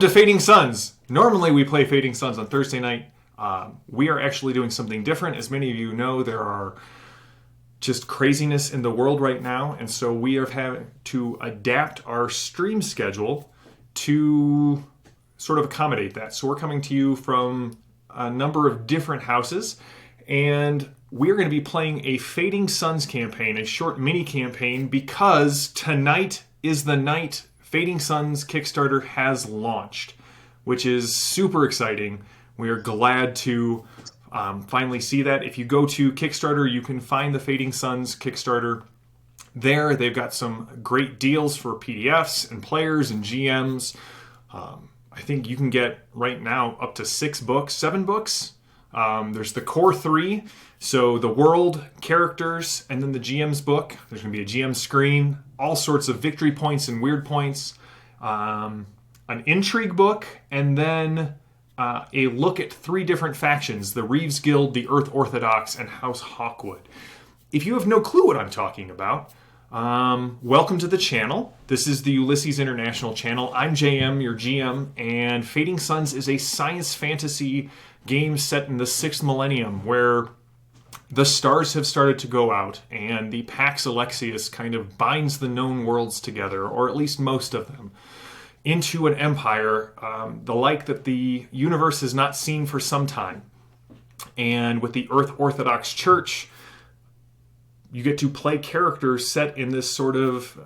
To Fading Suns. Normally we play Fading Suns on Thursday night. We are actually doing something different. As many of you know, there are just craziness in the world right now, and so we have had to adapt our stream schedule to sort of accommodate that. So we're coming to you from a number of different houses, and we're going to be playing a Fading Suns campaign, a short mini campaign, because tonight is the night Fading Suns Kickstarter has launched, which is super exciting. We are glad to finally see that. If you go to Kickstarter, you can find the Fading Suns Kickstarter there. They've got some great deals for PDFs and players and GMs. I think you can get right now up to 7 books. There's the core 3, so the world, characters, and then the GM's book. There's going to be a GM screen, all sorts of victory points and weird points, an intrigue book, and then a look at 3 different factions, the Reeves Guild, the Earth Orthodox, and House Hawkwood. If you have no clue what I'm talking about, welcome to the channel. This is the Ulysses International channel. I'm JM, your GM, and Fading Suns is a science fantasy game set in the 6th millennium where the stars have started to go out and the Pax Alexius kind of binds the known worlds together, or at least most of them, into an empire, the like that the universe has not seen for some time. And with the Earth Orthodox Church, you get to play characters set in this sort of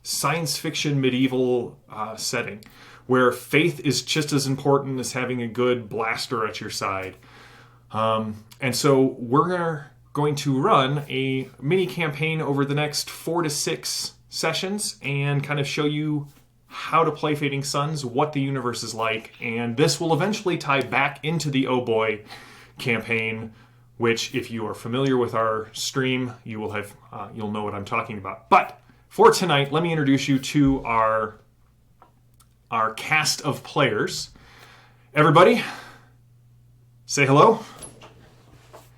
science fiction medieval setting where faith is just as important as having a good blaster at your side. And so we're going to run a mini campaign over the next 4 to 6 sessions and kind of show you how to play Fading Suns, what the universe is like, and this will eventually tie back into the Oh Boy campaign, which, if you are familiar with our stream, you'll know what I'm talking about. But for tonight, let me introduce you to our cast of players. Everybody, say hello.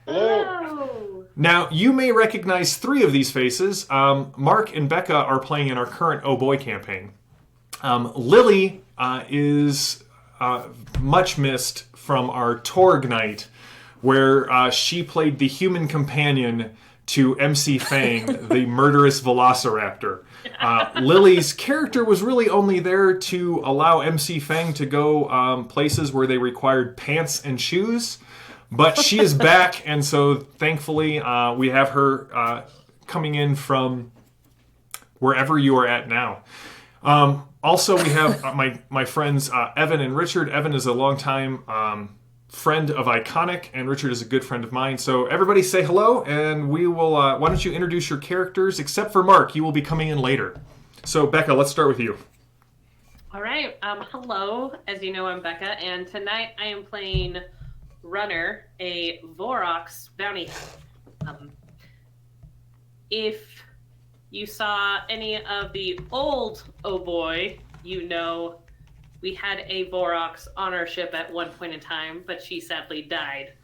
Hello. Now, you may recognize 3 of these faces. Mark and Becca are playing in our current Oh Boy campaign. Lily is much missed from our Torg night, where she played the human companion to MC Fang, the murderous velociraptor. Lily's character was really only there to allow MC Fang to go places where they required pants and shoes, but she is back, and so thankfully we have her coming in from wherever you are at now. Also, we have my friends Evan and Richard. Evan is a longtime friend of Iconic, and Richard is a good friend of mine. So everybody say hello, and we will, why don't you introduce your characters, except for Mark, you will be coming in later. So Becca, let's start with you. All right. Hello. As you know, I'm Becca, and tonight I am playing Runner, a Vorox bounty hunter. If you saw any of the old Oh Boy, you know we had a Vorox on our ship at one point in time, but she sadly died.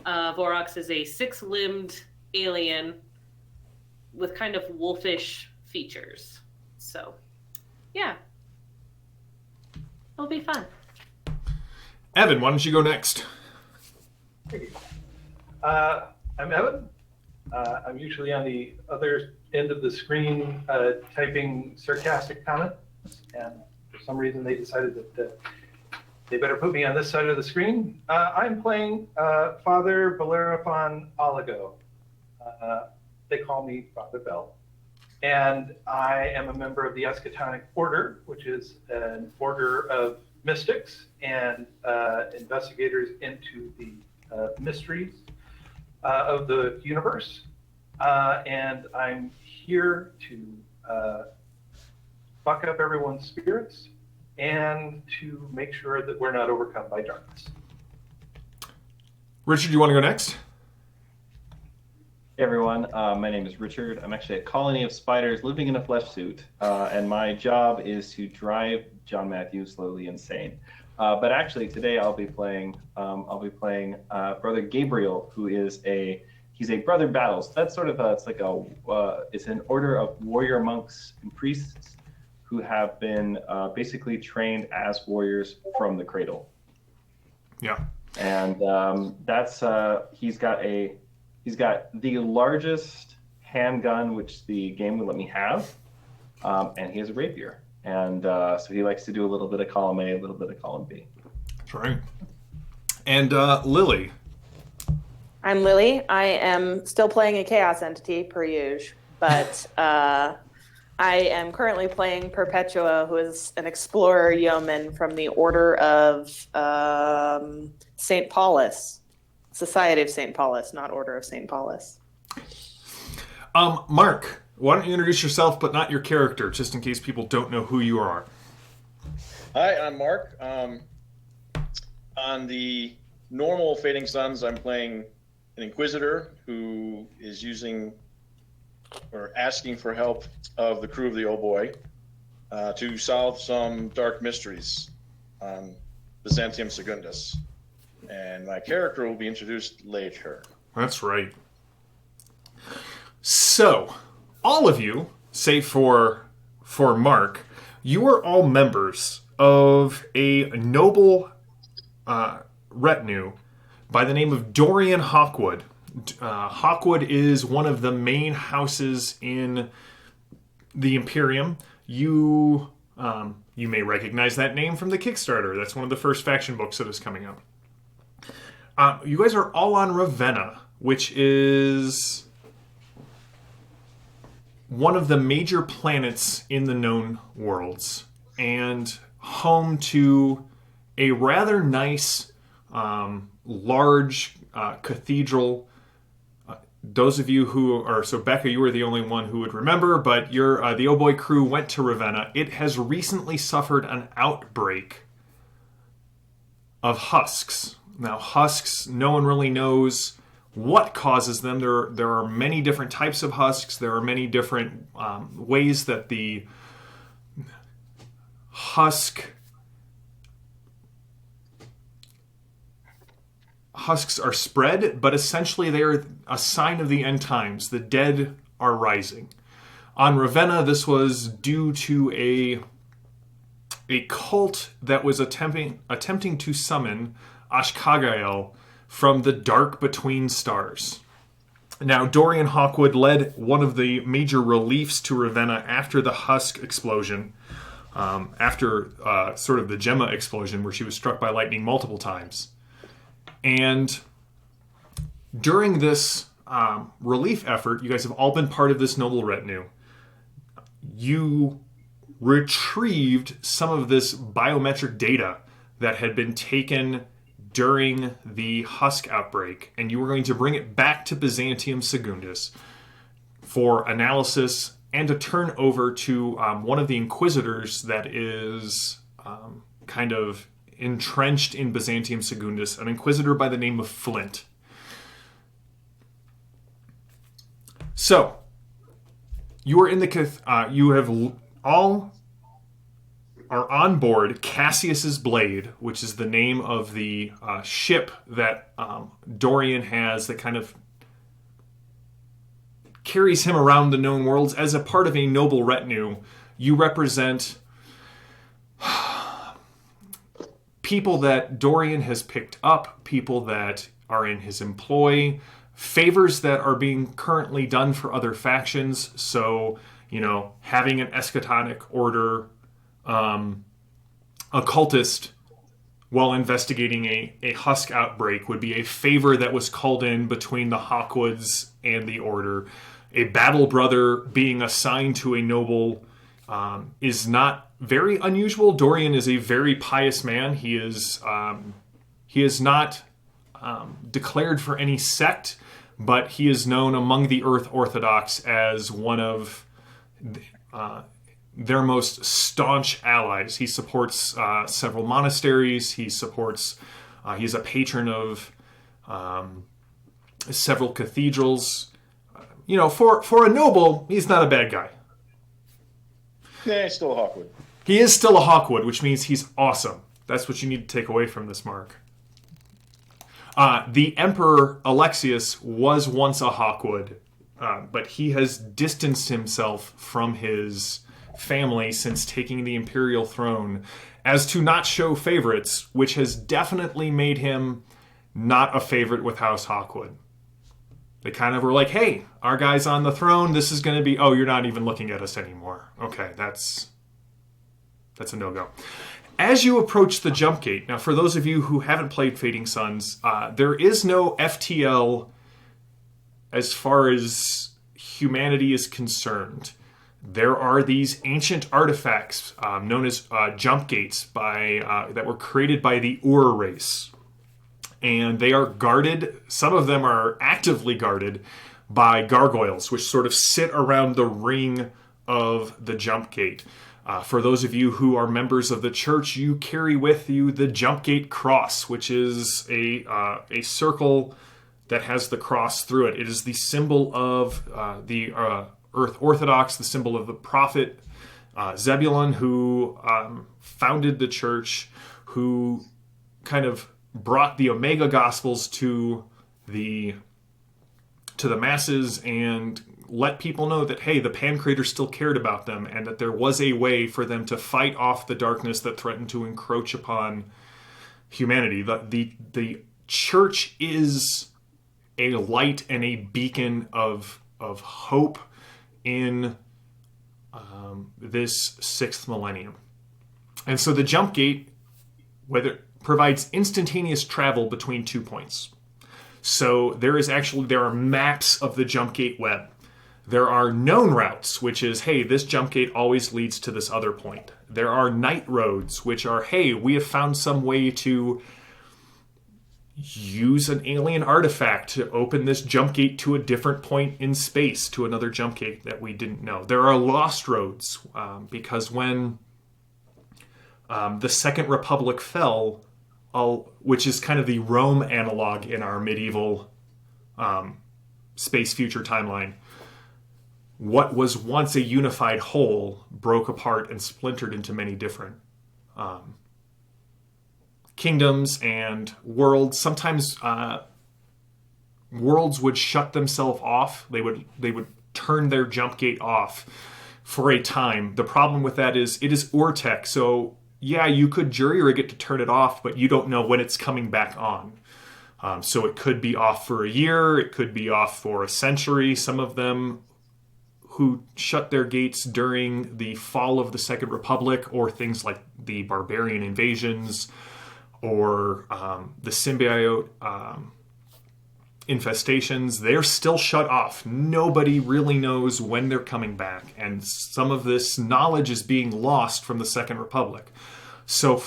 Vorox is a 6-limbed alien with kind of wolfish features. So, yeah. It'll be fun. Evan, why don't you go next? I'm Evan. I'm usually on the other end of the screen typing sarcastic comments, and for some reason they decided that they better put me on this side of the screen. I'm playing Father Bellerophon Oligo. They call me Father Bell. And I am a member of the Eschatonic Order, which is an order of mystics and investigators into the mysteries of the universe. And I'm here to buck up everyone's spirits and to make sure that we're not overcome by darkness. Richard, you want to go next? Hey everyone, my name is Richard. I'm actually a colony of spiders living in a flesh suit, and my job is to drive John Matthew slowly insane. But actually today I'll be playing Brother Gabriel, who is he's a brother battles. That's sort of it's an order of warrior monks and priests who have been basically trained as warriors from the cradle. Yeah. And that's he's got the largest handgun which the game would let me have, and he has a rapier. And so he likes to do a little bit of column A, a little bit of column B. That's right. And Lily. I'm Lily. I am still playing a chaos entity per usual, but I am currently playing Perpetua, who is an explorer yeoman from the Order of St. Paulus. Society of St. Paulus, not Order of St. Paulus. Mark, why don't you introduce yourself, but not your character, just in case people don't know who you are. Hi, I'm Mark. On the normal Fading Suns, I'm playing an Inquisitor who is using or asking for help of the crew of the Old Boy to solve some dark mysteries on Byzantium Secundus. And my character will be introduced later. That's right. So, all of you, save for Mark, you are all members of a noble retinue by the name of Dorian Hawkwood. Hawkwood is one of the main houses in the Imperium. You may recognize that name from the Kickstarter. That's one of the first faction books that is coming out. You guys are all on Ravenna, which is one of the major planets in the known worlds, and home to a rather nice, large cathedral. Those of you who are, so Becca, you were the only one who would remember, but the Oh Boy crew went to Ravenna. It has recently suffered an outbreak of husks. Now, husks, no one really knows what causes them. There are many different types of husks. There are many different ways that the husks are spread, but essentially they are a sign of the end times. The dead are rising. On Ravenna, this was due to a cult that was attempting to summon Ashkagael from the dark between stars. Now, Dorian Hawkwood led one of the major reliefs to Ravenna after the Husk explosion, after sort of the Gemma explosion, where she was struck by lightning multiple times. And during this relief effort, you guys have all been part of this noble retinue. You retrieved some of this biometric data that had been taken during the Husk outbreak, and you were going to bring it back to Byzantium Secundus for analysis and to turn over to one of the Inquisitors that is kind of entrenched in Byzantium Secundus, an Inquisitor by the name of Flint. So, you are in the you have all are on board Cassius's Blade, which is the name of the ship that Dorian has that kind of carries him around the known worlds. As a part of a noble retinue, you represent people that Dorian has picked up, people that are in his employ, favors that are being currently done for other factions. So, having an eschatonic order occultist while investigating a Husk outbreak would be a favor that was called in between the Hawkwoods and the Order. A battle brother being assigned to a noble is not very unusual. Dorian is a very pious man. He is not declared for any sect, but he is known among the Earth Orthodox as one of their most staunch allies. He supports several monasteries. He supports. He's a patron of several cathedrals. For a noble, he's not a bad guy. Yeah, he's still a Hawkwood. He is still a Hawkwood, which means he's awesome. That's what you need to take away from this, Mark. The Emperor Alexius was once a Hawkwood, but he has distanced himself from his family since taking the Imperial throne as to not show favorites, which has definitely made him not a favorite with House Hawkwood. They kind of were like, hey, our guy's on the throne. This is going to be, oh, you're not even looking at us anymore. Okay, that's a no-go. As you approach the jump gate, now for those of you who haven't played Fading Suns, there is no FTL as far as humanity is concerned. There are these ancient artifacts known as jump gates that were created by the Ur race. And they are guarded, some of them are actively guarded by gargoyles, which sort of sit around the ring of the jump gate. For those of you who are members of the church, you carry with you the jump gate cross, which is a circle that has the cross through it. It is the symbol of the Earth Orthodox, the symbol of the prophet Zebulun, who founded the church, who kind of brought the Omega Gospels to the masses and let people know that, hey, the Pancrator still cared about them and that there was a way for them to fight off the darkness that threatened to encroach upon humanity. The church is a light and a beacon of hope in this 6th millennium. And so the jump gate provides instantaneous travel between 2 points. So there are maps of the jump gate web. There are known routes, which is, hey, this jump gate always leads to this other point. There are night roads, which are, hey, we have found some way to use an alien artifact to open this jump gate to a different point in space, to another jump gate that we didn't know. There are lost roads, because when the Second Republic fell, which is kind of the Rome analog in our medieval space future timeline, what was once a unified whole broke apart and splintered into many different kingdoms and worlds. Sometimes worlds would shut themselves off. They would turn their jump gate off for a time. The problem with that is it is Ur-Tech, so yeah, you could jury rig it to turn it off, but you don't know when it's coming back on. So it could be off for a year, it could be off for a century. Some of them who shut their gates during the fall of the Second Republic, or things like the barbarian invasions, or the symbiote infestations, they're still shut off. Nobody really knows when they're coming back, and some of this knowledge is being lost from the Second Republic. So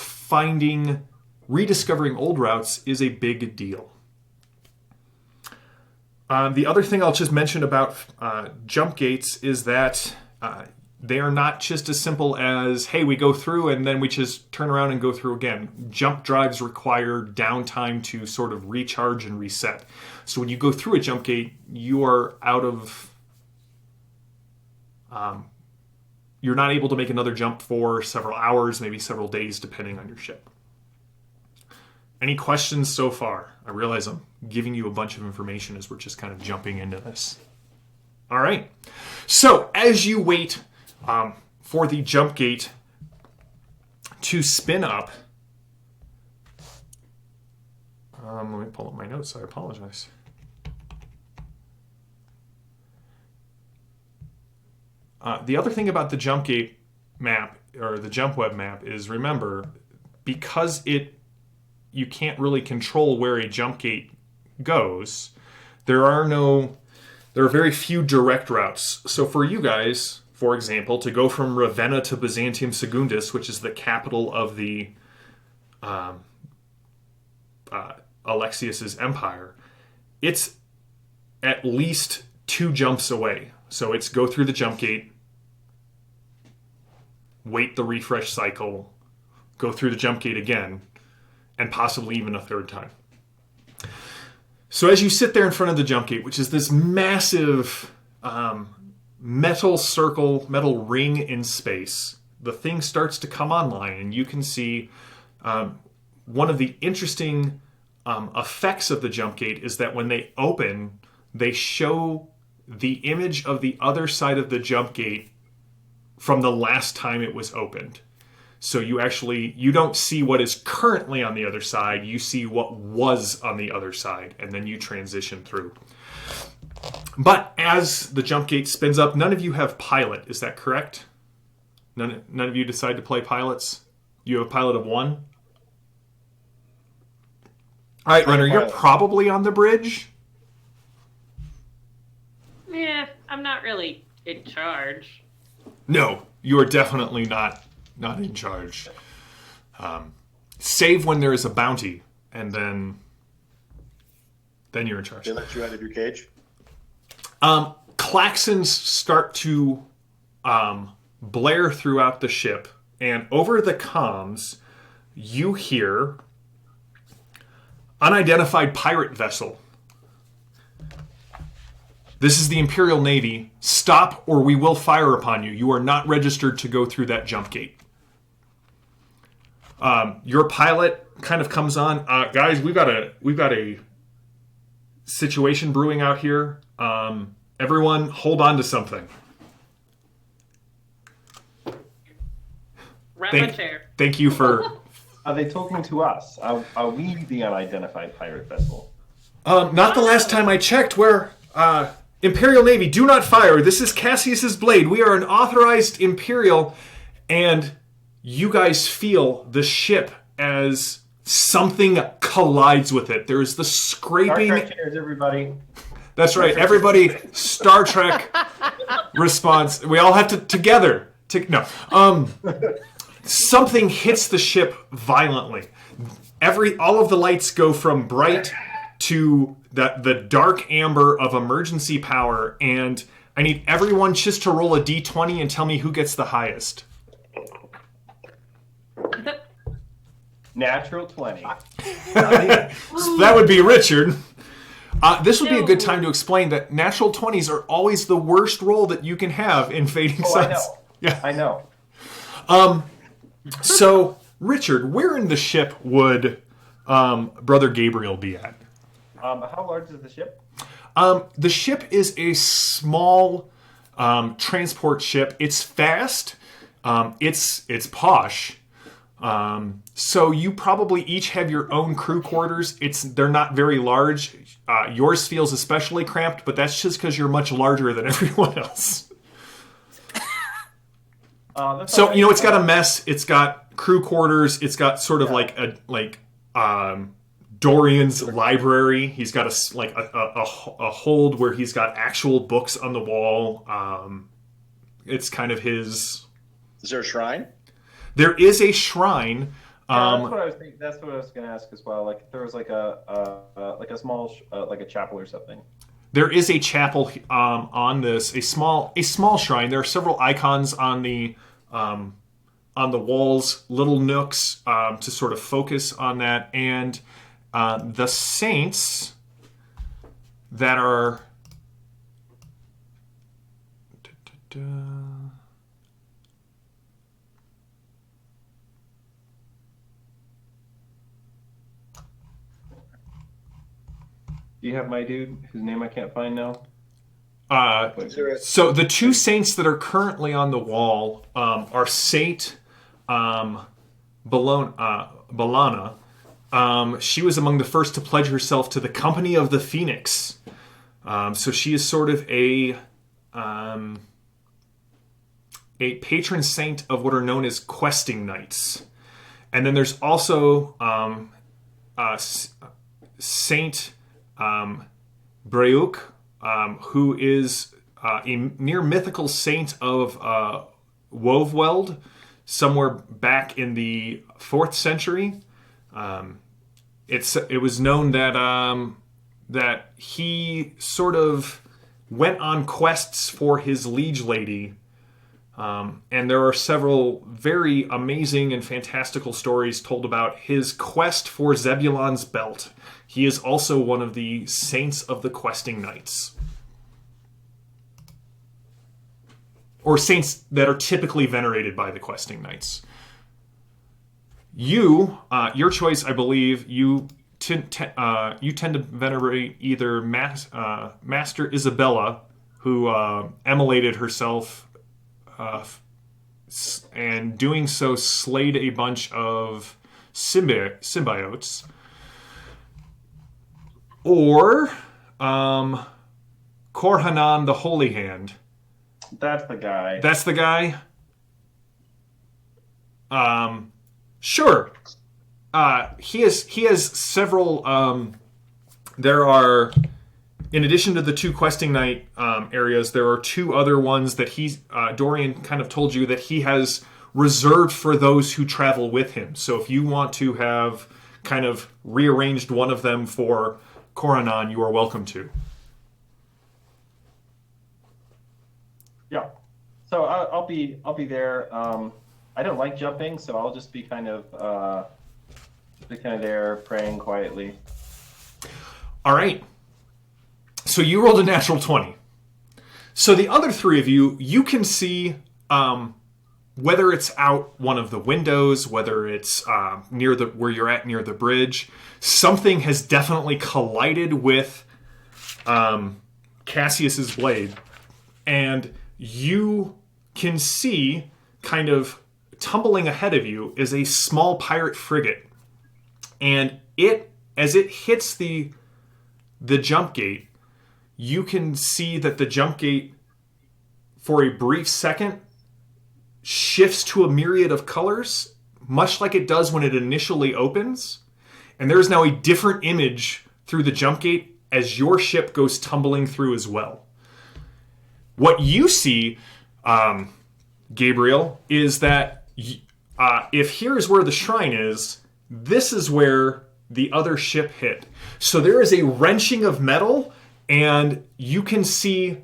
rediscovering old routes is a big deal. The other thing I'll just mention about jump gates is that they are not just as simple as, hey, we go through and then we just turn around and go through again. Jump drives require downtime to sort of recharge and reset. So when you go through a jump gate, you are out of... you're not able to make another jump for several hours, maybe several days, depending on your ship. Any questions so far? I realize I'm giving you a bunch of information as we're just kind of jumping into this. All right. So as you wait for the jump gate to spin up, let me pull up my notes. I apologize. The other thing about the jump gate map, or the jump web map, is, remember, because you can't really control where a jump gate goes, there are very few direct routes. So for you guys, for example, to go from Ravenna to Byzantium Secundus, which is the capital of the Alexius's empire, it's at least 2 jumps away. So it's go through the jump gate, wait the refresh cycle, go through the jump gate again, and possibly even a 3rd time. So as you sit there in front of the jump gate, which is this massive metal ring in space, the thing starts to come online, and you can see one of the interesting effects of the jump gate is that when they open, they show the image of the other side of the jump gate from the last time it was opened. So you don't see what is currently on the other side, you see what was on the other side, and then you transition through. But as the jump gate spins up, none of you have pilot, is that correct? None of you decide to play pilots? You have a pilot of 1? All right, Runner, you're probably on the bridge. Yeah, I'm not really in charge. No, you are definitely not in charge. Save when there is a bounty, and then you're in charge. They let you out of your cage? Klaxons start to blare throughout the ship, and over the comms, you hear unidentified pirate vessel. This is the Imperial Navy. Stop or we will fire upon you. You are not registered to go through that jump gate. Your pilot kind of comes on. Guys, we've got a situation brewing out here. Everyone, hold on to something. Wrap a chair. Thank you for. Are they talking to us? Are we the unidentified pirate vessel? Not the last time I checked. Where Imperial Navy, do not fire. This is Cassius's blade. We are an authorized Imperial, and you guys feel the ship as something collides with it. There is the scraping. Star Trek cheers, everybody. That's right. Everybody, Star Trek response. We all have to together. Something hits the ship violently. All of the lights go from bright to the dark amber of emergency power, and I need everyone just to roll a d20 and tell me who gets the highest. Natural 20. So that would be Richard. This would be a good time to explain that natural 20s are always the worst roll that you can have in Fading Suns. I know. Yeah, I know. So, Richard, where in the ship would Brother Gabriel be at? How large is the ship? The ship is a small transport ship. It's fast. It's posh. So you probably each have your own crew quarters. They're not very large. Yours feels especially cramped, but that's just because you're much larger than everyone else. So right. It's got a mess. It's got crew quarters. It's got sort of like Dorian's library. He's got a hold where he's got actual books on the wall. It's kind of his. Is there a shrine? There is a shrine. That's what I was thinking. That's what I was going to ask as well. Like if there was like a small like a chapel or something. There is a chapel on this, a small shrine. There are several icons on the walls, little nooks to sort of focus on that, and the saints that are. Do you have my dude, whose name I can't find now? So the two saints that are currently on the wall are Saint Balana. She was among the first to pledge herself to the Company of the Phoenix. So she is sort of a patron saint of what are known as questing knights. And then there's also Saint Breuk, who is a near mythical saint of Woveweld, somewhere back in the 4th century. It was known that he sort of went on quests for his liege lady, and there are several very amazing and fantastical stories told about his quest for Zebulon's belt. He is also one of the saints of the questing knights. Or saints that are typically venerated by the questing knights. Your choice, I believe, you tend to venerate either Master Isabella, who immolated herself and doing so slayed a bunch of symbiotes. Or Korhanan the Holy Hand. That's the guy. That's the guy? Sure. He has several. There are, in addition to the 2 questing night areas, there are 2 other ones that Dorian kind of told you that he has reserved for those who travel with him. So if you want to have kind of rearranged one of them for Korhanan, you are welcome to. Yeah. So I'll be there. I don't like jumping, so I'll just be kind of there praying quietly. All right. So you rolled a natural 20. So the other 3 of you can see whether it's out one of the windows, whether it's near where you're at near the bridge, something has definitely collided with Cassius's blade, and you can see kind of tumbling ahead of you is a small pirate frigate, and as it hits the jump gate, you can see that the jump gate, for a brief second, shifts to a myriad of colors, much like it does when it initially opens. And there is now a different image through the jump gate as your ship goes tumbling through as well. What you see, Gabriel, is that if here is where the shrine is, this is where the other ship hit. So there is a wrenching of metal, and you can see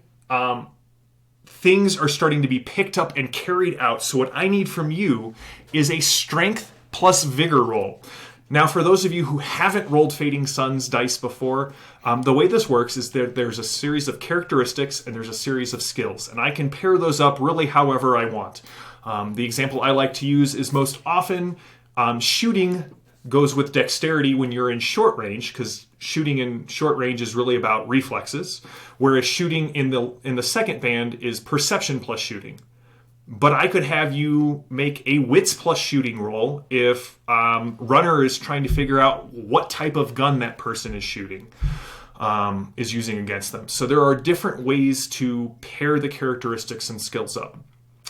things are starting to be picked up and carried out. So what I need from you is a strength plus vigor roll. Now, for those of you who haven't rolled Fading Suns dice before, the way this works is that there's a series of characteristics and there's a series of skills, and I can pair those up really however I want. The example I like to use is most often shooting goes with dexterity when you're in short range, because shooting in short range is really about reflexes, whereas shooting in the second band is perception plus shooting. But I could have you make a wits plus shooting roll if runner is trying to figure out what type of gun that person is shooting, is using against them. So there are different ways to pair the characteristics and skills up.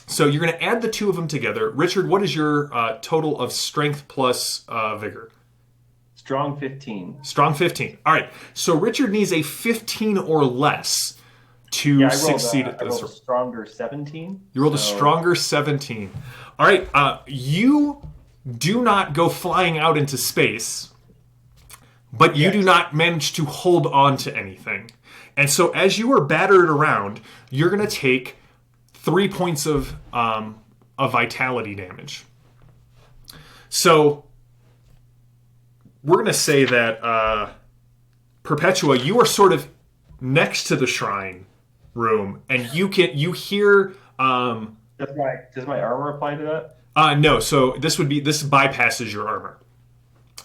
So you're going to add the 2 of them together. Richard, what is your total of strength plus vigor? Strong 15. Strong 15. All right. So Richard needs a 15 or less to succeed at this. I rolled a stronger 17. You rolled a stronger 17. All right. You do not go flying out into space, but you do not manage to hold on to anything. And so as you are battered around, you're going to take 3 points of vitality damage. So we're going to say that Perpetua, you are sort of next to the shrine room, and you hear. Does my armor apply to that? No. So this bypasses your armor.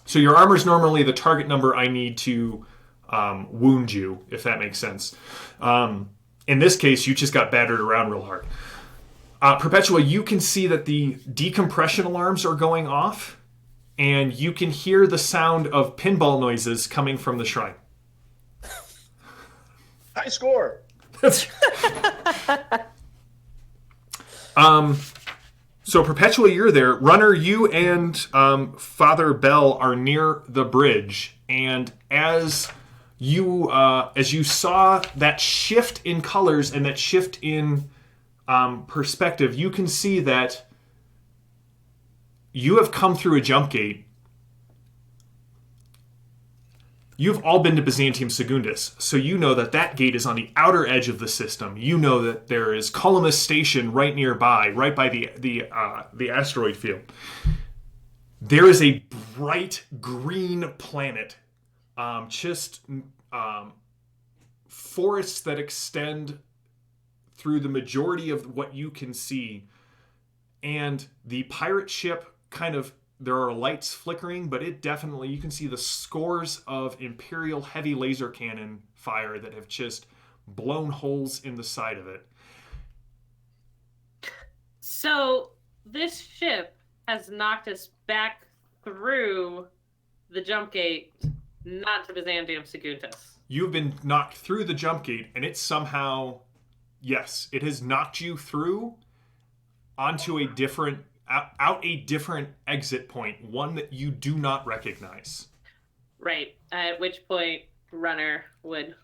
So your armor is normally the target number I need to wound you, if that makes sense. In this case, you just got battered around real hard. Perpetua, you can see that the decompression alarms are going off, and you can hear the sound of pinball noises coming from the shrine. High score. So Perpetua, you're there. Runner, you and Father Bell are near the bridge, and as you saw that shift in colors and that shift in perspective, you can see that you have come through a jump gate. You've all been to Byzantium Secundus, so you know that gate is on the outer edge of the system. You know that there is Columbus Station right nearby, right by the asteroid field. There is a bright green planet, forests that extend through the majority of what you can see, and the pirate ship there are lights flickering, but it definitely, you can see the scores of Imperial heavy laser cannon fire that have just blown holes in the side of it. So this ship has knocked us back through the jump gate, not to Byzantium Saguntus. You've been knocked through the jump gate, and it somehow, yes, it has knocked you through onto a different, out a different exit point, one that you do not recognize. Right. At which point, Runner would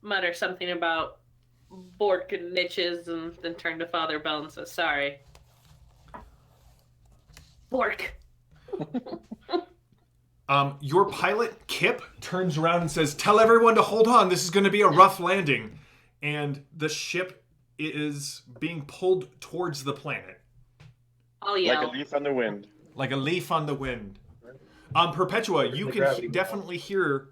mutter something about Bork and niches, and then turn to Father Bell and say, "Sorry, Bork." Your pilot, Kip, turns around and says, "Tell everyone to hold on. This is going to be a rough landing." And the ship is being pulled towards the planet. I'll yell. Like a leaf on the wind. Like a leaf on the wind. Perpetua, you can definitely hear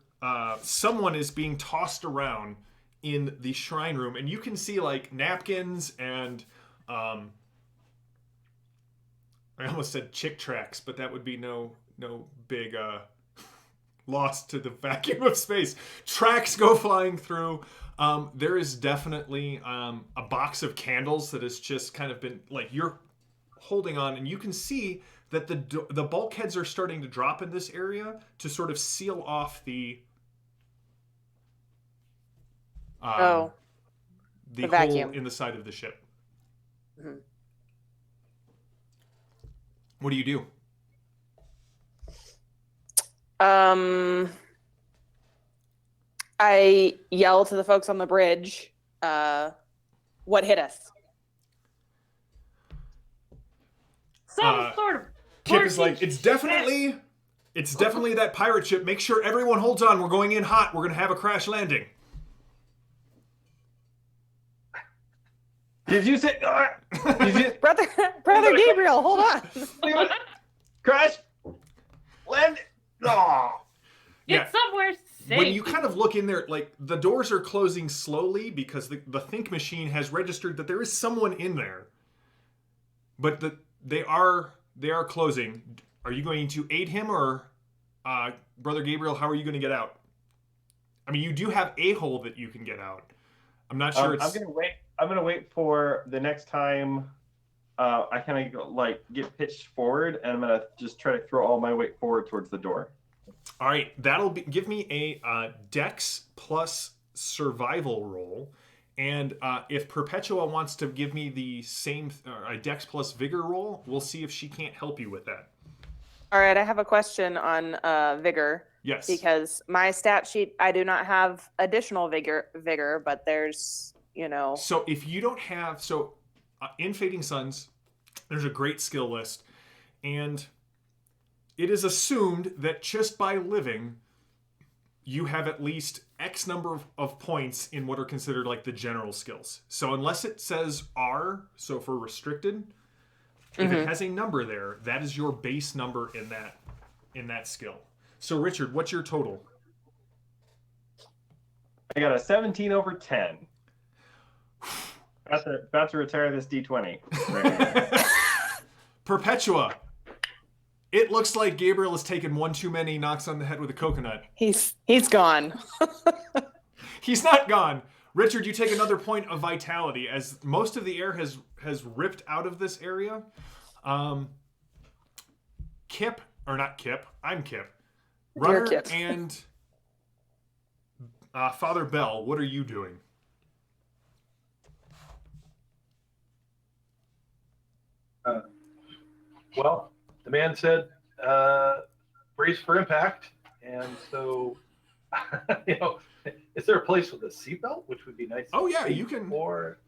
someone is being tossed around in the shrine room, and you can see like napkins and I almost said chick tracks, but that would be no big loss to the vacuum of space. Tracks go flying through. There is definitely a box of candles that has just kind of been like you're holding on, and you can see that the bulkheads are starting to drop in this area to sort of seal off the the hole vacuum in the side of the ship. Mm-hmm. What do you do? I yell to the folks on the bridge, what hit us? Some sort of Kip is like, it's definitely that pirate ship. Make sure everyone holds on. We're going in hot. We're going to have a crash landing. Did you say? Brother Gabriel, hold on. Crash? Land? Oh. It's somewhere safe. When you kind of look in there, like the doors are closing slowly because the think machine has registered that there is someone in there, but they are closing. Are you going to aid him, or Brother Gabriel? How are you going to get out? I mean, you do have a hole that you can get out. I'm not sure. I'm gonna wait for the next time I kind of like get pitched forward, and I'm gonna just try to throw all my weight forward towards the door. All right, give me a Dex plus survival roll, and if Perpetua wants to give me the same a Dex plus vigor roll, we'll see if she can't help you with that. All right, I have a question on vigor. Yes. Because my stat sheet, I do not have additional vigor, but there's, So if you don't have, in Fading Suns, there's a great skill list, and it is assumed that just by living, you have at least X number of points in what are considered like the general skills. So unless it says R, so for restricted, if it has a number there, that is your base number in that skill. So Richard, what's your total? I got a 17 over 10. About to retire this D20. Perpetua. It looks like Gabriel has taken one too many knocks on the head with a coconut. He's gone. He's not gone. Richard, you take another point of vitality as most of the air has ripped out of this area. Kip, or not Kip, I'm Kip. Runner Kip. and Father Bell, what are you doing? Well, the man said, brace for impact. And so, is there a place with a seatbelt, which would be nice? Oh, yeah, see, you can. Or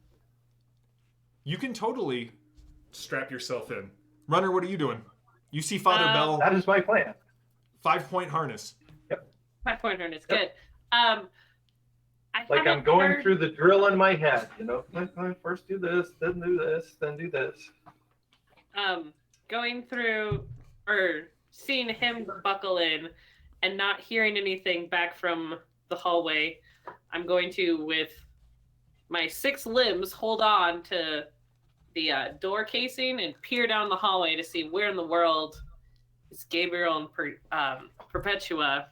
You can totally strap yourself in. Runner, what are you doing? You see Father Bell. that is my plan. 5-point harness. Yep. 5-point harness. Yep. Good. Like I'm going through the drill in my head, first do this, then do this, then do this. Going through or seeing him buckle in and not hearing anything back from the hallway, I'm going to, with my 6 limbs, hold on to the door casing and peer down the hallway to see where in the world is Gabriel and Perpetua.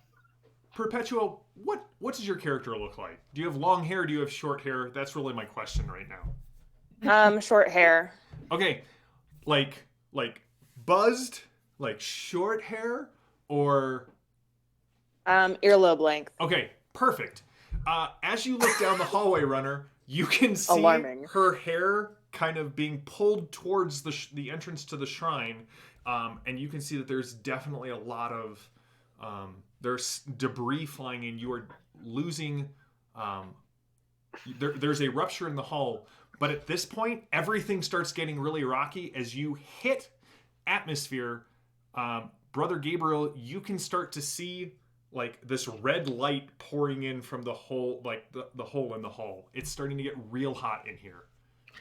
Perpetua, what does your character look like? Do you have long hair? Do you have short hair? That's really my question right now. Short hair. Okay. Like buzzed, like short hair, or Earlobe length. okay, perfect. As you look down the hallway, Runner, you can see Alarming. her hair kind of being pulled towards the entrance to the shrine, and you can see that there's definitely a lot of there's debris flying in. You are losing. There's a rupture in the hull, but at this point, everything starts getting really rocky as you hit atmosphere. Brother Gabriel, you can start to see like this red light pouring in from the hole, like the hole in the hull. It's starting to get real hot in here.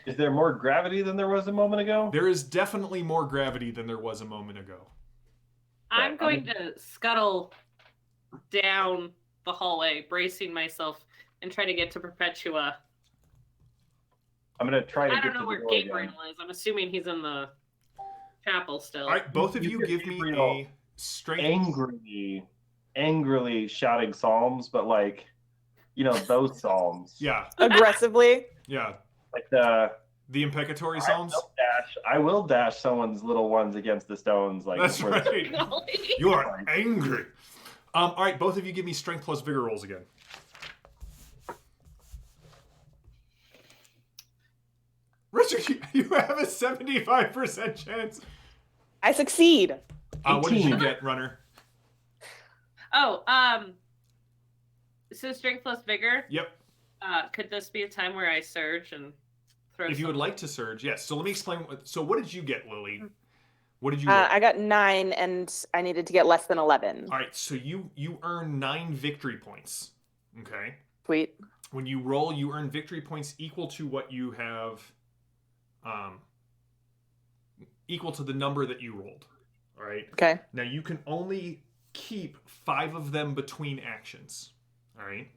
Is there more gravity than there was a moment ago? There is definitely more gravity than there was a moment ago. I'm going to scuttle down the hallway, bracing myself, and try to get to Perpetua. I'm going to try to I get don't to know the where door Gabriel again. is. I'm assuming he's in the chapel still. All right, both of You you get give me Gabriel a strength. Angrily shouting psalms, but like, you know, those psalms. Yeah, Aggressively. yeah. Like the The imprecatory psalms. I will dash someone's little ones against the stones. Like That's before they- right. You are angry. All right, both of you give me strength plus vigor rolls again. Richard, you have a 75% chance. I succeed. What did you 18. get, Runner? Oh, so strength plus vigor. Yep. Could this be a time where I surge and throw? If you would something? like to surge, yes. So let me explain. So what did you get, Lily? What did you roll? I got 9, and I needed to get less than 11. All right, so you earn 9 victory points. Okay. Sweet. When you roll, you earn victory points equal to what you have, equal to the number that you rolled. All right. Okay. Now you can only keep 5 of them between actions. All right.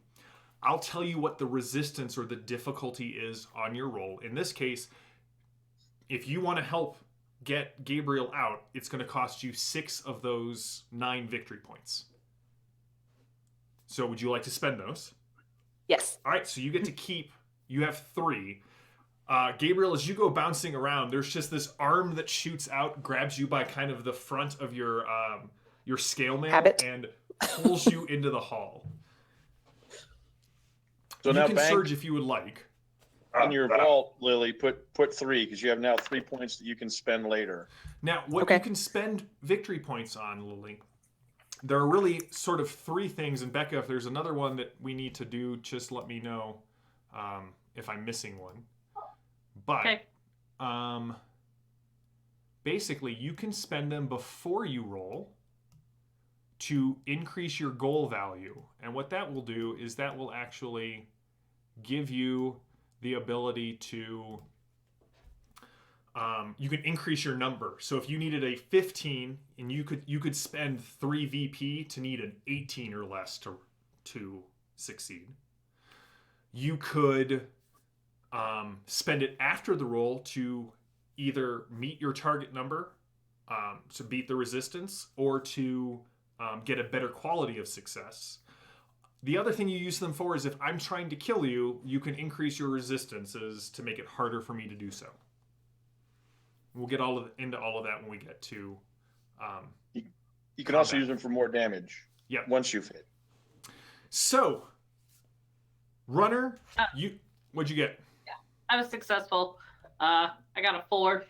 I'll tell you what the resistance or the difficulty is on your roll. In this case, if you want to help get Gabriel out, it's going to cost you 6 of those 9 victory points. So would you like to spend those? Yes. All right, so you get to keep, you have 3. Gabriel, as you go bouncing around, there's just this arm that shoots out, grabs you by kind of the front of your scale mail Habit. and pulls you into the hall. So You now can bank surge if you would like. in your vault, Lily. Put 3 because you have now 3 points that you can spend later. Now, what Okay. you can spend victory points on, Lily, there are really sort of 3 things. And Becca, if there's another one that we need to do, just let me know if I'm missing one. But Okay. basically, you can spend them before you roll to increase your goal value. And what that will do is that will actually give you the ability to you can increase your number. So if you needed a 15 and you could spend 3 VP to need an 18 or less to succeed. You could spend it after the roll to either meet your target number, to beat the resistance, or to get a better quality of success. The other thing you use them for is if I'm trying to kill you, you can increase your resistances to make it harder for me to do so. We'll get into all of that when we get to. You can also use them for more damage. Yep. Once you've hit. So, Runner, what'd you get? I was successful. I got a 4.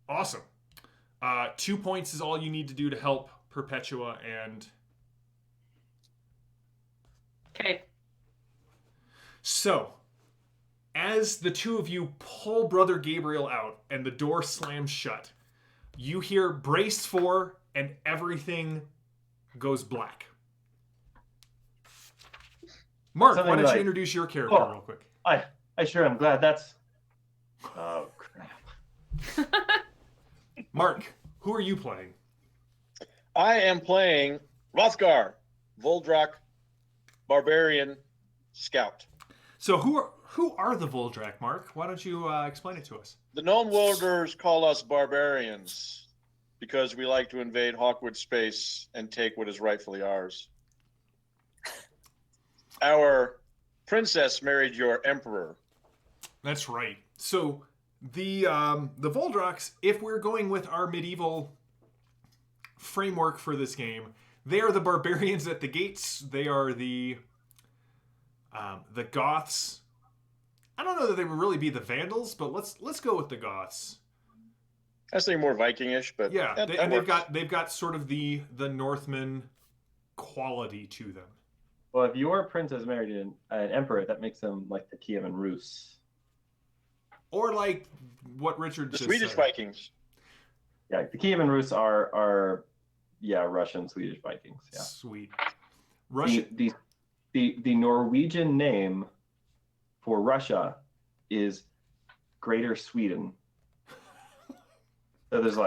Awesome. 2 points is all you need to do to help Perpetua and. Okay. So, as the two of you pull Brother Gabriel out and the door slams shut, you hear braced for and everything goes black. Mark, Something why don't like, you introduce your character "Oh, real quick? I sure am glad that's. Oh crap! Mark, who are you playing? I am playing Hrothgar, Voldrak, Barbarian, Scout. So who are the Voldrak, Mark? Why don't you explain it to us? The known worlders call us barbarians because we like to invade Hawkwood space and take what is rightfully ours. Our princess married your emperor. That's right. So The Voldroks, if we're going with our medieval framework for this game, they are the barbarians at the gates. They are the Goths. I don't know that they would really be the Vandals, but let's go with the Goths. I say more Vikingish, but Yeah, that and works. they've got sort of the Northman quality to them. Well, if your prince has married an emperor, that makes them like the Kievan Rus. Or like what Richard The just Swedish said. Vikings. Yeah, the Kievan Rus are Russian Swedish Vikings. Yeah. Sweet. Russia. The Norwegian name for Russia is Greater Sweden. So there's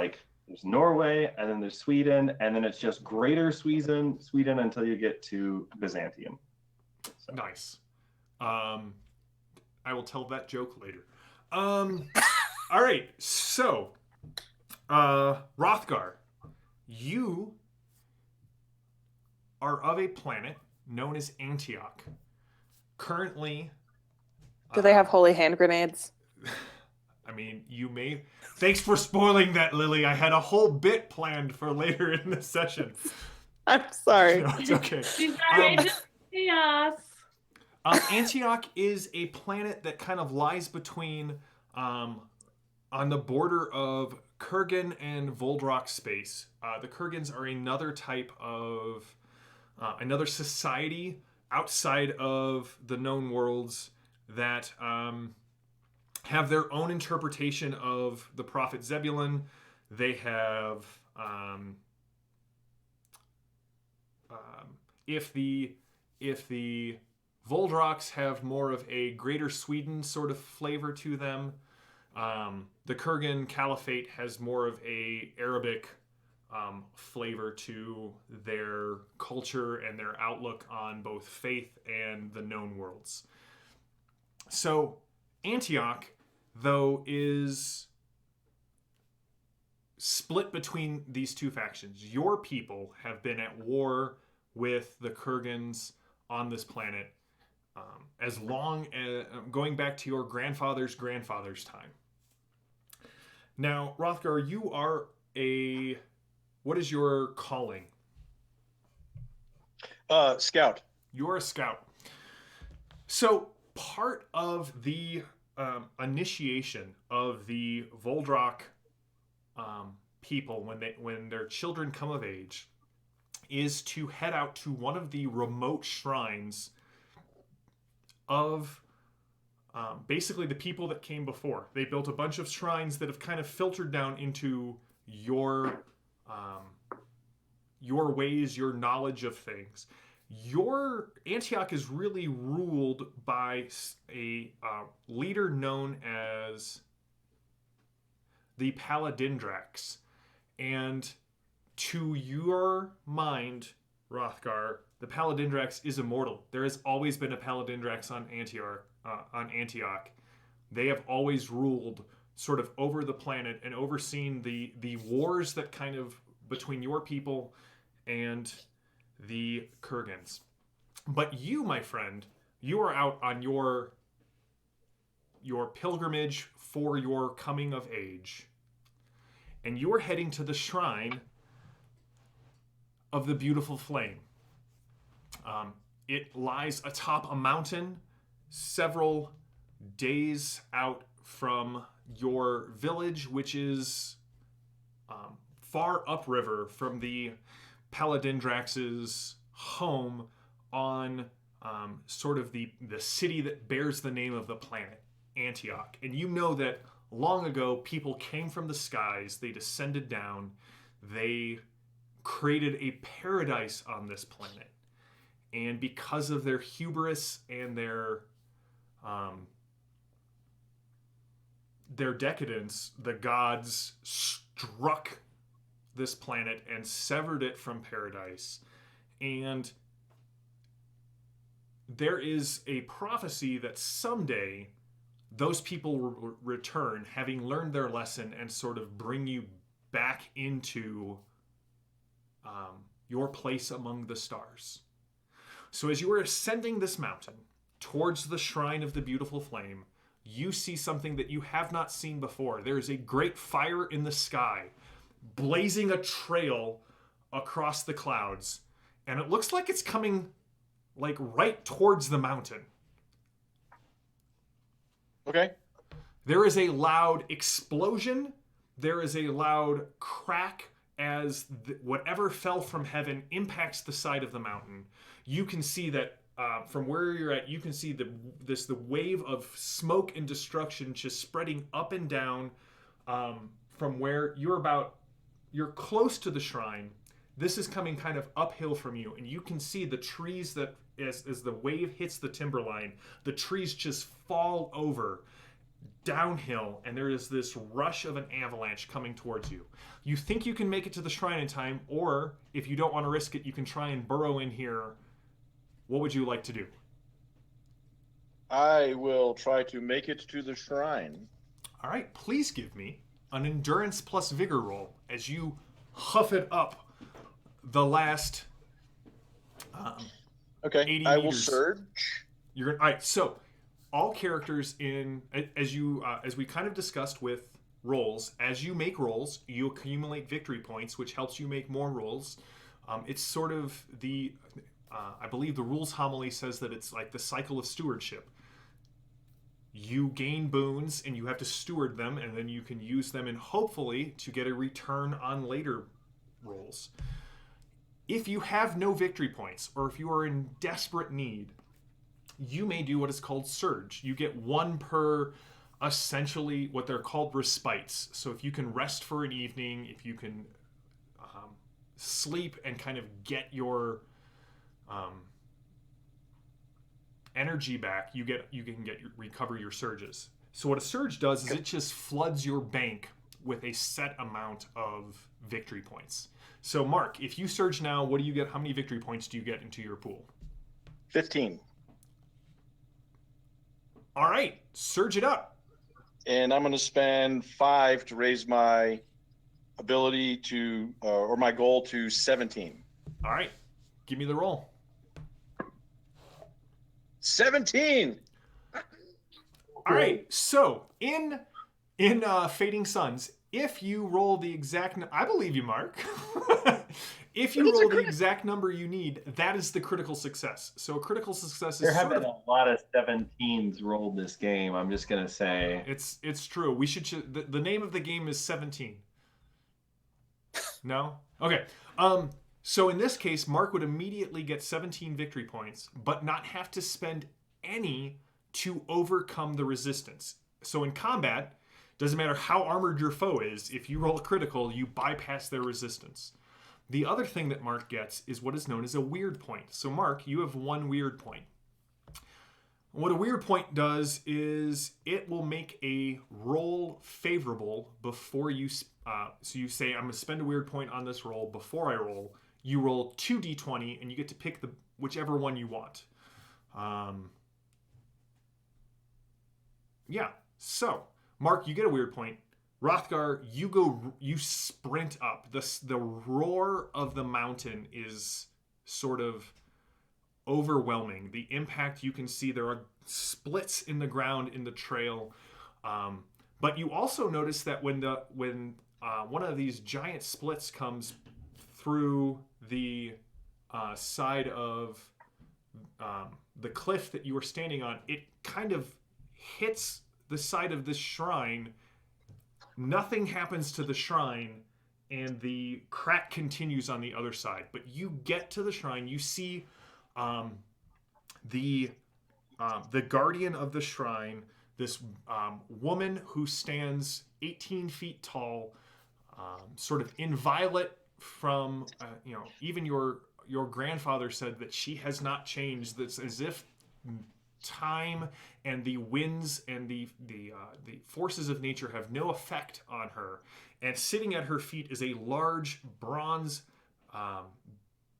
Norway, and then there's Sweden, and then it's just Greater Sweden until you get to Byzantium. So. Nice. I will tell that joke later. All right. So, Hrothgar, you are of a planet known as Antioch. Currently, Do they have holy hand grenades? I mean, you may. Thanks for spoiling that, Lily. I had a whole bit planned for later in the session. I'm sorry. No, it's okay. She's already just chaos. Antioch is a planet that kind of lies between, on the border of Kurgan and Voldrok space. The Kurgans are another type of, another society outside of the known worlds that have their own interpretation of the prophet Zebulun. They have, if the Voldroks have more of a Greater Sweden sort of flavor to them. The Kurgan Caliphate has more of a Arabic flavor to their culture and their outlook on both faith and the known worlds. So Antioch, though, is split between these two factions. Your people have been at war with the Kurgans on this planet as long as going back to your grandfather's time. Now, Hrothgar, you are what is your calling? Scout. You're a scout. So part of the initiation of the Voldrok people when their children come of age is to head out to one of the remote shrines of basically the people that came before. They built a bunch of shrines that have kind of filtered down into your ways, your knowledge of things. Your Antioch is really ruled by a leader known as the Palindindrax. And to your mind, Hrothgar, the Palindindrax is immortal. There has always been a Palindindrax on Antioch. They have always ruled sort of over the planet and overseen the wars that kind of between your people and the Kurgans. But you, my friend, you are out on your pilgrimage for your coming of age. And you are heading to the shrine of the beautiful flame. It lies atop a mountain several days out from your village, which is far upriver from the Palindindrax's home on sort of the city that bears the name of the planet, Antioch. And you know that long ago, people came from the skies, they descended down, they created a paradise on this planet. And because of their hubris and their decadence, the gods struck this planet and severed it from paradise. And there is a prophecy that someday those people will return, having learned their lesson, and sort of bring you back into your place among the stars. So as you are ascending this mountain towards the shrine of the beautiful flame, you see something that you have not seen before. There is a great fire in the sky, blazing a trail across the clouds, and it looks like it's coming like right towards the mountain. Okay. There is a loud explosion. There is a loud crack as whatever fell from heaven impacts the side of the mountain. You can see that from where you're at, you can see the wave of smoke and destruction just spreading up and down from where you're close to the shrine. This is coming kind of uphill from you, and you can see the trees that, as the wave hits the timberline, the trees just fall over downhill, and there is this rush of an avalanche coming towards you. You think you can make it to the shrine in time, or if you don't want to risk it, you can try and burrow in here. What would you like to do? I will try to make it to the shrine. All right, please give me an endurance plus vigor roll as you huff it up the last Okay, 80 I will meters. surge. All right, so all characters as we kind of discussed with rolls, as you make rolls, you accumulate victory points, which helps you make more rolls. It's sort of I believe the rules homily says that it's like the cycle of stewardship. You gain boons and you have to steward them, and then you can use them and hopefully to get a return on later rolls. If you have no victory points, or if you are in desperate need, you may do what is called surge. You get one per, essentially what they're called respites. So if you can rest for an evening, if you can sleep and kind of get your energy back, you can recover your surges. So what a surge does is it just floods your bank with a set amount of victory points. So Mark, if you surge now, what do you get? How many victory points do you get into your pool? 15. All right, surge it up. And I'm going to spend 5 to raise my ability to, or my goal to 17. All right, give me the roll. 17! All right, so in Fading Suns, if you roll the exact, I believe you, Mark. If you roll the exact number you need, that is the critical success. So a critical success is There have been a lot of 17s rolled this game. I'm just gonna say it's true. We should the name of the game is 17. No? Okay. So in this case, Mark would immediately get 17 victory points, but not have to spend any to overcome the resistance. So in combat, doesn't matter how armored your foe is, if you roll a critical, you bypass their resistance. The other thing that Mark gets is what is known as a weird point. So Mark, you have 1 weird point. What a weird point does is it will make a roll favorable before you, so you say, I'm going to spend a weird point on this roll before I roll. You roll 2d20 and you get to pick whichever one you want. Yeah, so Mark, you get a weird point. Hrothgar, you sprint up. The roar of the mountain is sort of overwhelming. The impact, you can see there are splits in the ground in the trail. But you also notice that when one of these giant splits comes through the side of the cliff that you were standing on, it kind of hits the side of this shrine. Nothing happens to the shrine, and the crack continues on the other side. But you get to the shrine, you see the guardian of the shrine, this woman who stands 18 feet tall, sort of inviolate from, even your grandfather said that she has not changed. That's as if time and the winds and the forces of nature have no effect on her. And sitting at her feet is a large bronze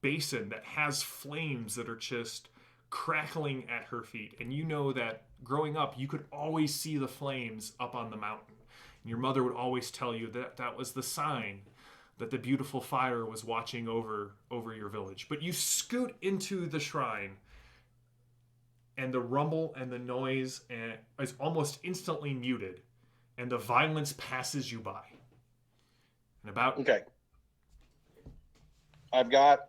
basin that has flames that are just crackling at her feet. And you know that growing up, you could always see the flames up on the mountain. And your mother would always tell you that that was the sign that the beautiful fire was watching over your village. But you scoot into the shrine, and the rumble and the noise is almost instantly muted, and the violence passes you by. And about Okay. I've got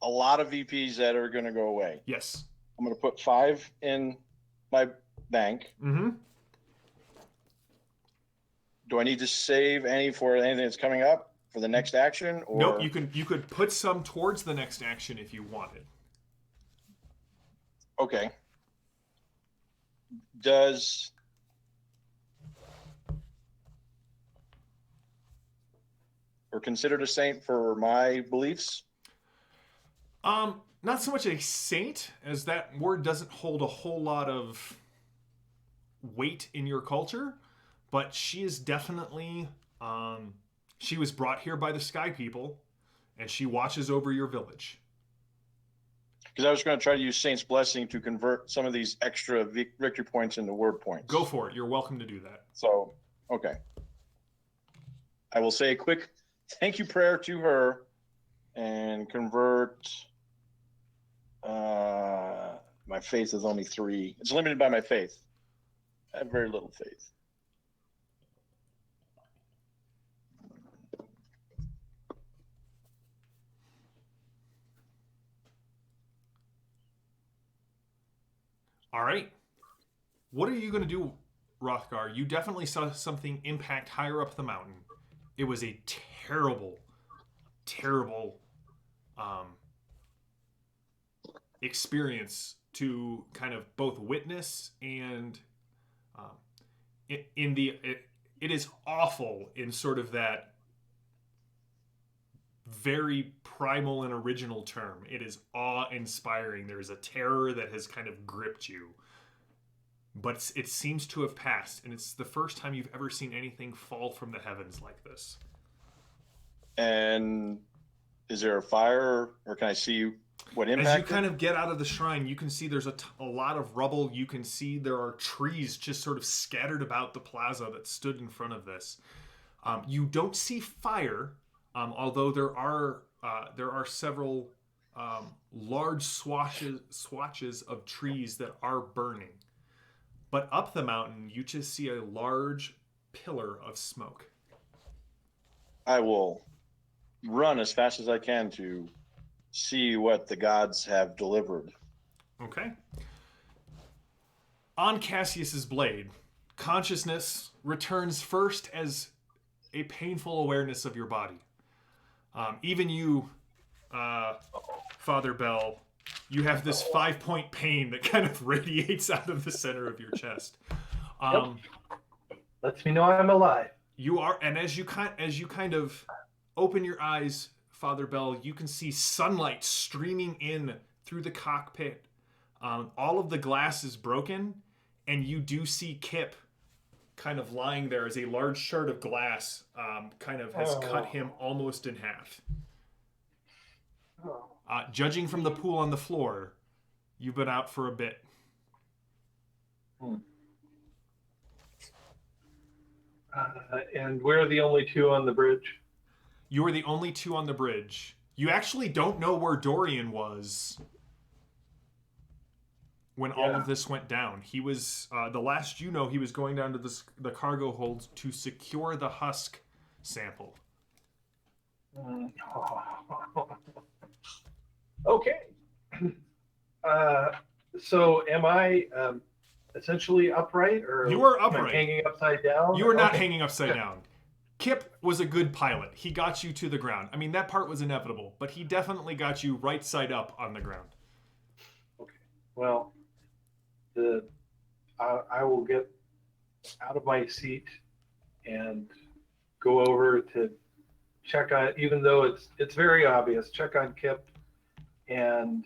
a lot of VPs that are going to go away. yes. I'm going to put 5 in my bank. Mm-hmm. Do I need to save any for anything that's coming up for the next action? Or Nope. You could put some towards the next action if you wanted. okay. Does or considered a saint for my beliefs? Not so much a saint, as that word doesn't hold a whole lot of weight in your culture, but she is definitely, she was brought here by the Sky People, and she watches over your village. Because I was going to try to use Saint's Blessing to convert some of these extra victory points into word points. Go for it. You're welcome to do that. So, okay. I will say a quick thank you prayer to her and convert. My faith is only 3. It's limited by my faith. I have very little faith. All right. What are you going to do, Hrothgar? You definitely saw something impact higher up the mountain. It was a terrible, terrible experience to kind of both witness and it is awful in sort of that very primal and original term. It is awe-inspiring. There is a terror that has kind of gripped you. But it seems to have passed, and it's the first time you've ever seen anything fall from the heavens like this. And is there a fire, or can I see what impact? As you kind of get out of the shrine, you can see there's a lot of rubble. You can see there are trees just sort of scattered about the plaza that stood in front of this. You don't see fire, although there are several large swatches of trees that are burning. But up the mountain, you just see a large pillar of smoke. I will run as fast as I can to see what the gods have delivered. Okay. On Cassius's blade, consciousness returns first as a painful awareness of your body. Even you, Father Bell, you have this 5-point pain that kind of radiates out of the center of your chest. Lets me know I'm alive. You are, and as you kind of open your eyes, Father Bell, you can see sunlight streaming in through the cockpit. All of the glass is broken, and you do see Kip kind of lying there as a large shard of glass kind of has cut him almost in half. Judging from the pool on the floor, you've been out for a bit. And we're the only 2 on the bridge. You are the only 2 on the bridge. You actually don't know where Dorian was when all of this went down. He was, the last you know, he was going down to the cargo hold to secure the Husk sample. Okay. So am I essentially upright, or You are am I upright. hanging upside down? You are not Okay. hanging upside down. Kip was a good pilot. He got you to the ground. I mean, that part was inevitable, but he definitely got you right side up on the ground. Okay. Well, I will get out of my seat and go over to check on, even though it's very obvious, check on Kip and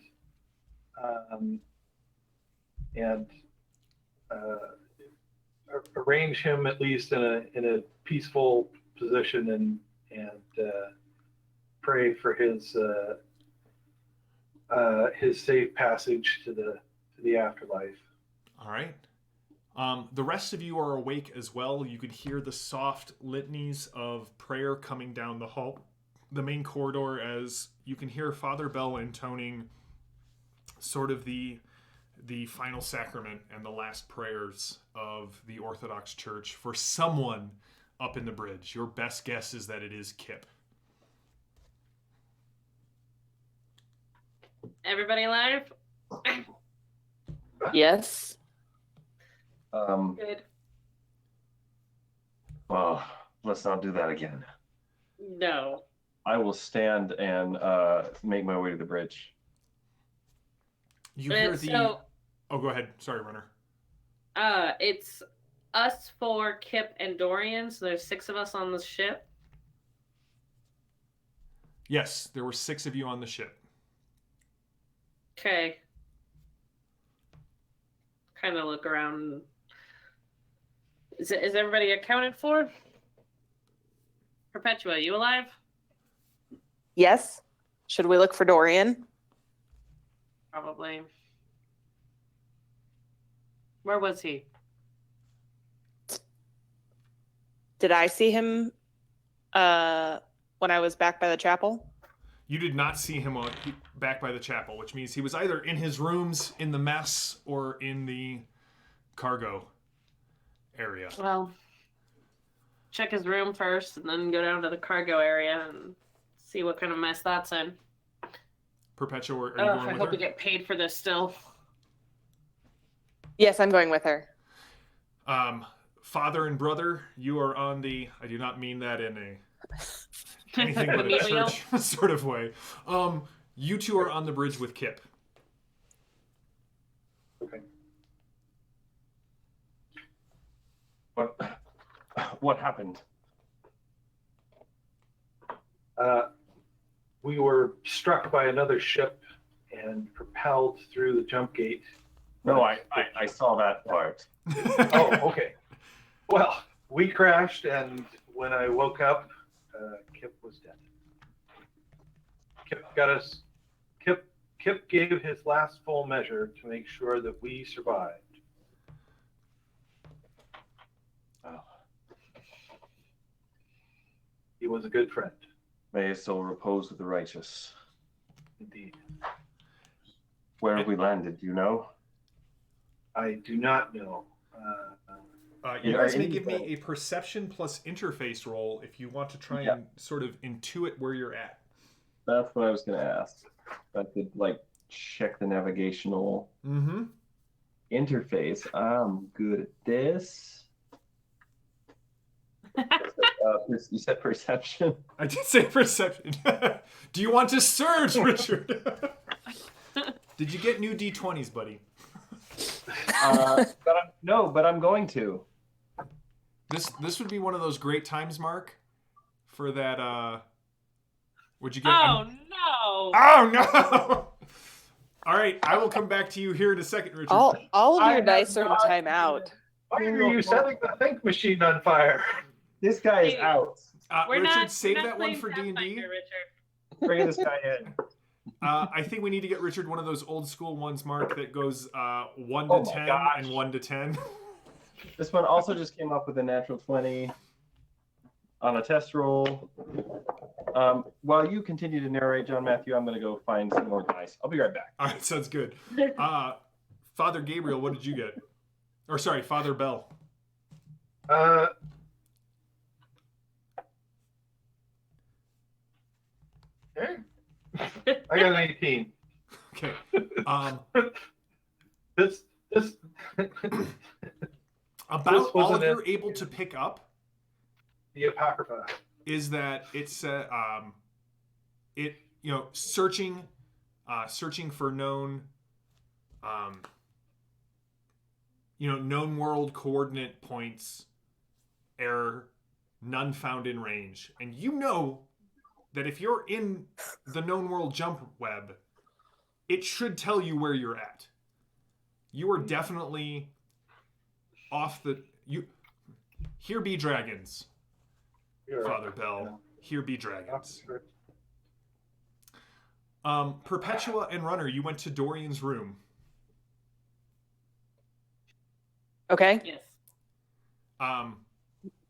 arrange him at least in a peaceful position and pray for his safe passage to the afterlife. All right. The rest of you are awake as well. You could hear the soft litanies of prayer coming down the hall, the main corridor, as you can hear Father Bell intoning sort of the the final sacrament and the last prayers of the Orthodox Church for someone up in the bridge. Your best guess is that it is Kip. Everybody alive? Yes. Good. Well, let's not do that again. No. I will stand and make my way to the bridge. You hear the... So, Oh, go ahead. Sorry, Runner. it's us four, Kip, and Dorian. So there's 6 of us on the ship. Yes, there were 6 of you on the ship. Okay. Kind of look around. Is everybody accounted for? Perpetua, you alive? Yes. Should we look for Dorian? Probably. Where was he? Did I see him when I was back by the chapel? You did not see him back by the chapel, which means he was either in his rooms, in the mess, or in the cargo area. Well, check his room first and then go down to the cargo area and see what kind of mess that's in. Perpetua, are you I going hope with we her? get paid for this still. Yes, I'm going with her. Father and brother, you are on the... I do not mean that in a... anything but a Emilio? church sort of way. You two are on the bridge with Kip. Okay. What happened? We were struck by another ship and propelled through the jump gate. No, I saw that part. Oh, okay. Well, we crashed, and when I woke up, Kip was dead. Kip got us. Kip gave his last full measure to make sure that we survived. Oh, He was a good friend, may his soul repose with the righteous. indeed. Where have we landed? Do you know? I do not know. You Yeah, guys may any- give me a perception plus interface roll if you want to try Yeah. and sort of intuit where you're at. That's what I was going to ask. I could check the navigational Mm-hmm. interface. I'm good at this. You said perception. I did say perception. Do you want to surge, Richard? Did you get new D20s, buddy? But I'm going to. This would be one of those great times, Mark, for that. Would you get? Oh no! Oh no! All right, I will come back to you here in a second, Richard. All of I your have dice are in not- timeout. Why are you setting the think machine on fire? This guy is Hey. out. We're Richard, not save we're that not one playing for D&D. Pathfinder, Richard. Bring this guy in. I think we need to get Richard one of those old school ones, Mark, that goes 1 Oh to my 10 gosh. and 1 to 10. This one also just came up with a natural 20 on a test roll. While you continue to narrate, John Matthew, I'm going to go find some more dice. I'll be right back. All right, sounds good. Father Gabriel, what did you get? Or sorry, Father Bell. Hey, I got an 18. Okay. This About This all wasn't you're it. able to pick up the Apocrypha. is that it's searching for known known world coordinate points, error, none found in range. And you know that if you're in the known world jump web, it should tell you where you're at. You are definitely off the here be dragons, You're Father Bell. Here be dragons. Yeah. Perpetua and Runner, you went to Dorian's room. Okay. Yes.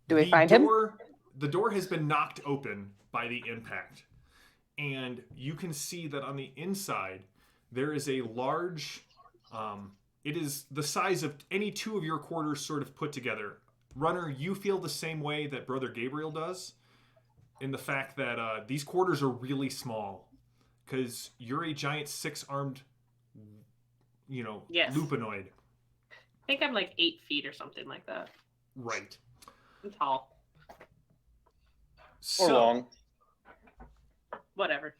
Do we The find him? The door has been knocked open by the impact, and you can see that on the inside there is a large It is the size of any two of your quarters sort of put together. Runner, you feel the same way that Brother Gabriel does, in the fact that these quarters are really small, because you're a giant six-armed, Yes. lupinoid. I think I'm like 8 feet or something like that. Right. I'm tall. Or long. Whatever.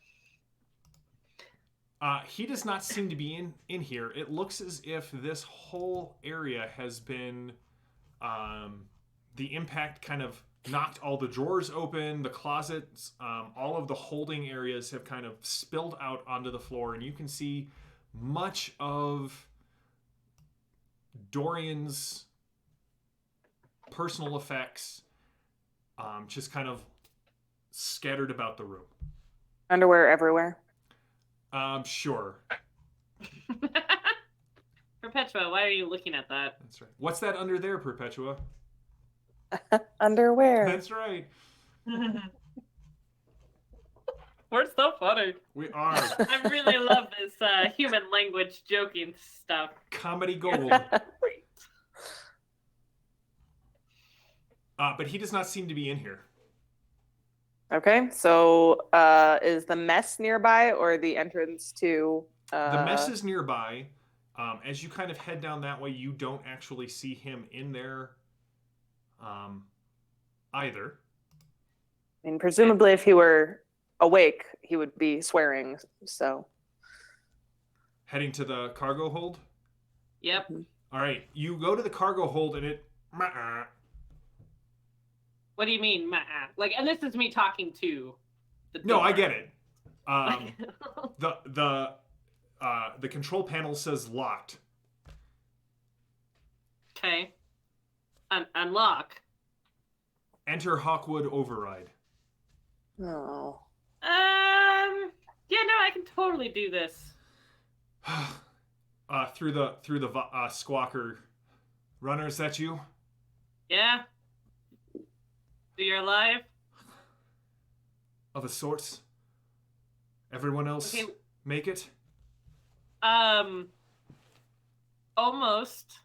He does not seem to be in here. It looks as if this whole area has been... the impact kind of knocked all the drawers open, the closets, all of the holding areas have kind of spilled out onto the floor, and you can see much of Dorian's personal effects just kind of scattered about the room. Underwear everywhere. Sure. Perpetua, why are you looking at that? That's right. What's that under there, Perpetua? Underwear. That's right. We're so funny. We are. I really love this human language joking stuff. Comedy gold. But he does not seem to be in here. Okay, so is the mess nearby or the entrance to... The mess is nearby. As you kind of head down that way, you don't actually see him in there either. I mean, presumably if he were awake, he would be swearing, so... Heading to the cargo hold. Yep. All right, you go to the cargo hold and it... What do you mean, like? And this is me talking to. The No, door. I get it. The control panel says locked. Okay. Unlock. Enter Hawkwood override. Oh. Yeah, no, I can totally do this. Through the squawker. Runner, is that you? Yeah. So you're alive? Of a sorts. Everyone else Okay. make it? Almost.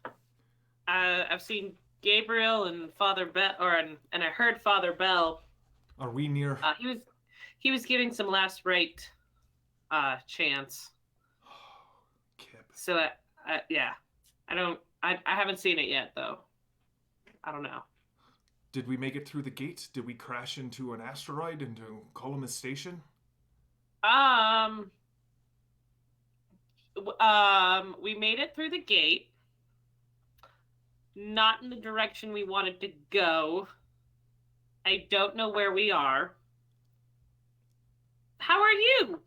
I've seen Gabriel and Father Bell, and I heard Father Bell. Are we near? He was giving some last rite chants. Kip. So yeah, I haven't seen it yet though. I don't know. Did we make it through the gate? Did we crash into an asteroid into Columbus Station? We made it through the gate. Not in the direction we wanted to go. I don't know where we are. How are you?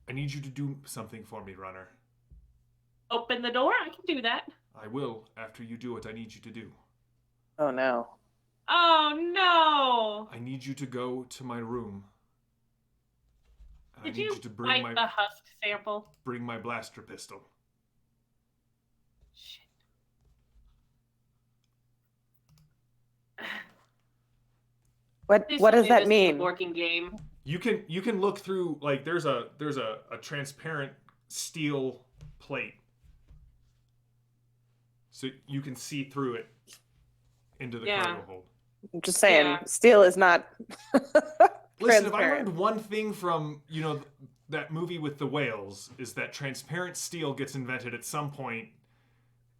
I need you to do something for me, Runner. Open the door? I can do that. I will after you do what I need you to do. Oh, no. Oh, no. I need you to go to my room. I Did need you you to bring bite the Husk sample? bring my blaster pistol. Shit. What Please does tell me that this is a mean? working game. You can look through, like, there's a transparent steel plate, so you can see through it into the cargo hold. I'm just saying, Yeah. steel is not Listen, if I transparent. learned one thing from that movie with the whales, is that transparent steel gets invented at some point.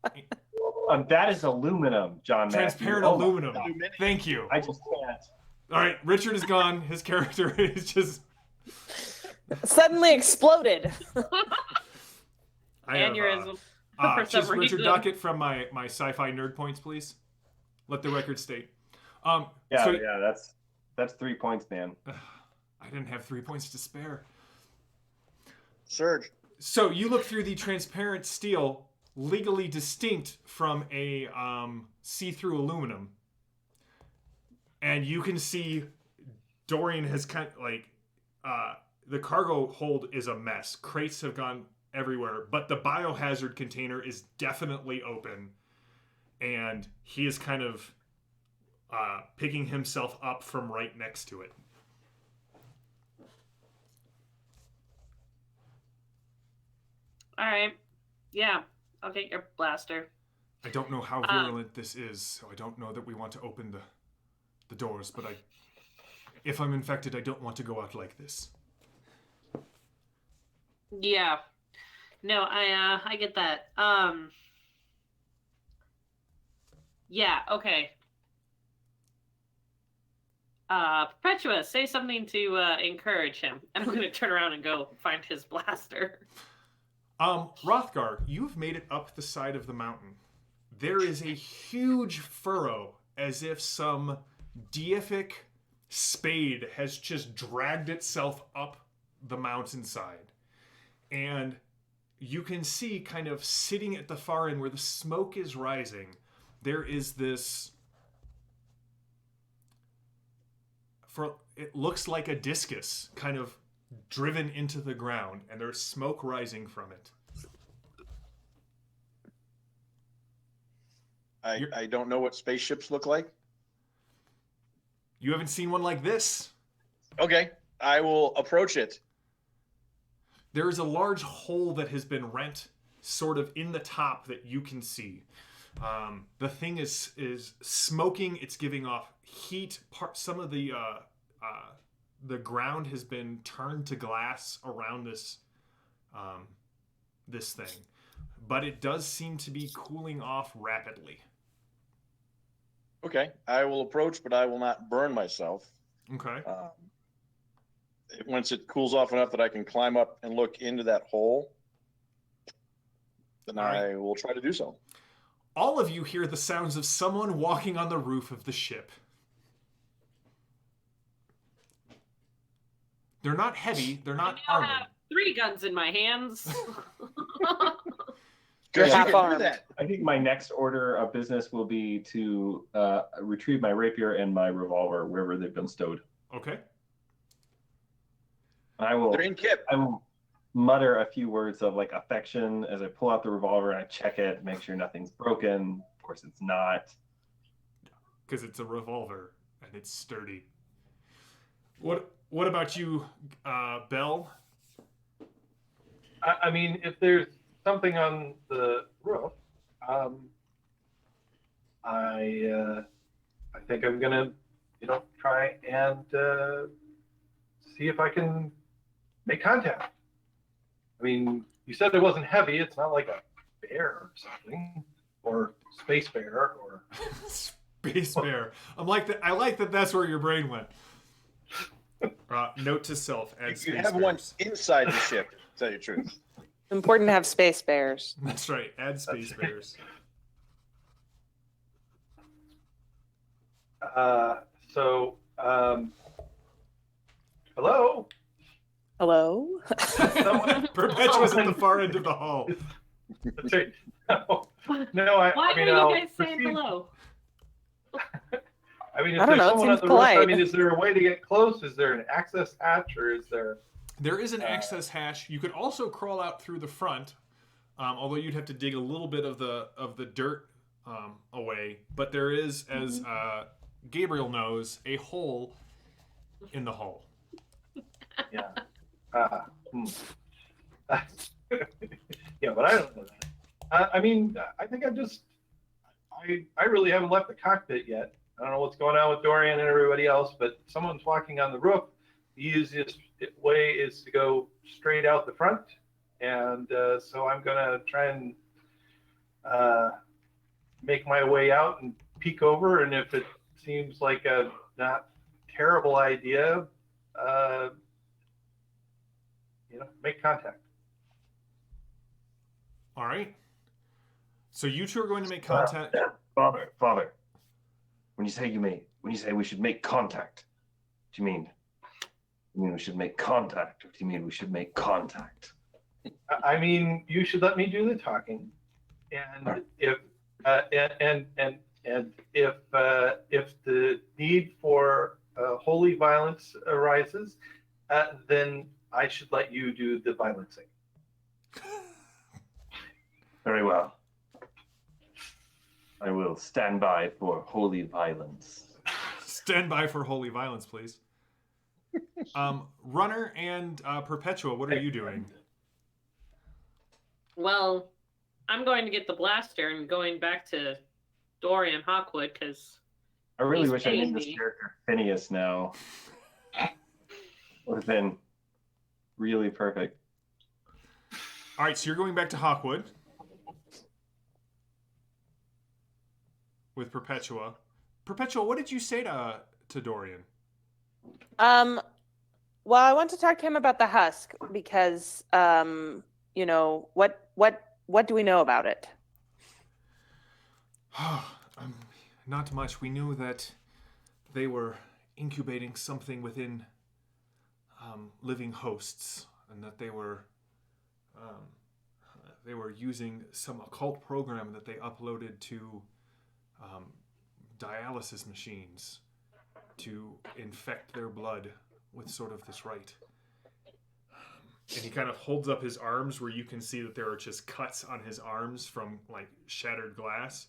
That is aluminum, John. Transparent Matthew. Oh my aluminum. God. Thank you. I just can't. All right, Richard is gone. His character is just. Suddenly exploded. I have, Aneurysm. For some just Richard reason. Duckett from my sci-fi nerd points, please. Let the record state. Yeah, so, yeah, that's 3 points, man. I didn't have 3 points to spare. Surge. So you look through the transparent steel, legally distinct from a see-through aluminum, and you can see Dorian has kind of like the cargo hold is a mess. Crates have gone everywhere, but the biohazard container is definitely open, and he is kind of picking himself up from right next to it. All right. Yeah, I'll get your blaster. I don't know how virulent this is, so I don't know that we want to open the doors, but if I'm infected, I don't want to go out like this. Yeah. No, I get that. Yeah, okay. Perpetua, say something to encourage him. And I'm gonna turn around and go find his blaster. Hrothgar, you've made it up the side of the mountain. There is a huge furrow, as if some deific spade has just dragged itself up the mountainside. And you can see, kind of sitting at the far end where the smoke is rising, there is this... it looks like a discus, kind of driven into the ground, and there's smoke rising from it. I don't know what spaceships look like. You haven't seen one like this? Okay, I will approach it. There is a large hole that has been rent, sort of in the top, that you can see. The thing is smoking. It's giving off heat. Some of the ground has been turned to glass around this thing, but it does seem to be cooling off rapidly. Okay, I will approach, but I will not burn myself. Okay. Once it cools off enough that I can climb up and look into that hole, then I will try to do so. All of you hear the sounds of someone walking on the roof of the ship. They're not heavy. They're not armored. I have 3 guns in my hands. Good, Half you can do armed. that. I think my next order of business will be to retrieve my rapier and my revolver wherever they've been stowed. Okay. I will. They're in kip. I will mutter a few words of like affection as I pull out the revolver and I check it, make sure nothing's broken. Of course, it's not. Because it's a revolver and it's sturdy. What about you, Bell? I mean, if there's something on the roof, I think I'm gonna, try and see if I can make contact. I mean, you said it wasn't heavy. It's not like a bear or something, or space bear, or Space bear. I like that. That's where your brain went. Note to self: add You space have one bears. inside the ship, to tell you the truth. Important to have space bears. That's right. Add space bears. Hello? Hello? Perpetua's at the far end of the hall. That's right. No, Why I mean, are I'll you guys saying proceed. hello? I mean, if I don't there's know, it someone on seems the roof, I polite. mean, is there a way to get close? Is there an access hatch, or is there... There is an access hatch. You could also crawl out through the front, although you'd have to dig a little bit of the dirt away. But there is, as Gabriel knows, a hole in the hull. Yeah. Yeah, but I don't know that. I mean, I think I really haven't left the cockpit yet. I don't know what's going on with Dorian and everybody else, but someone's walking on the roof. The easiest way is to go straight out the front. And so I'm going to try and make my way out and peek over. And if it seems like a not terrible idea, make contact. All right. So you two are going to make contact. Father. When you say we should make contact, do you mean we should make contact, or do you mean we should make contact? I mean, you should let me do the talking, and Right. if if the need for holy violence arises, then I should let you do the violencing. Very well. I will stand by for holy violence. Stand by for holy violence, please. Runner and Perpetua, what are you doing? Well, I'm going to get the blaster and going back to Dorian Hawkwood because I really He's wish I paying named this me. character Phineas now. Would have been really perfect. All right, so you're going back to Hawkwood with Perpetua. Perpetua, what did you say to Dorian? Well, I want to talk to him about the husk because, what do we know about it? Not much. We knew that they were incubating something within living hosts, and that they were using some occult program that they uploaded to dialysis machines to infect their blood with sort of this rite. And he kind of holds up his arms where you can see that there are just cuts on his arms from like shattered glass.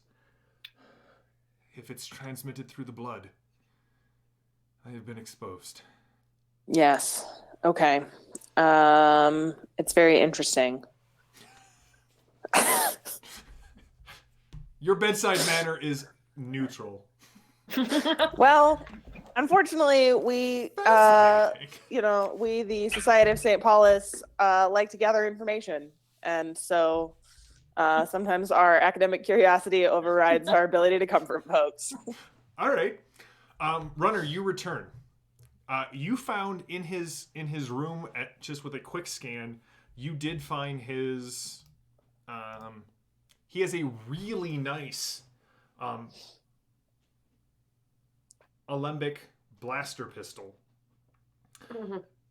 If it's transmitted through the blood, I have been exposed. Yes. Okay. It's very interesting. Your bedside manner is neutral. Well, unfortunately, we, the Society of St. Paulus, like to gather information. And so sometimes our academic curiosity overrides our ability to comfort folks. All right. Runner, you return. You found in his room, just with a quick scan, you did find his... he has a really nice alembic blaster pistol,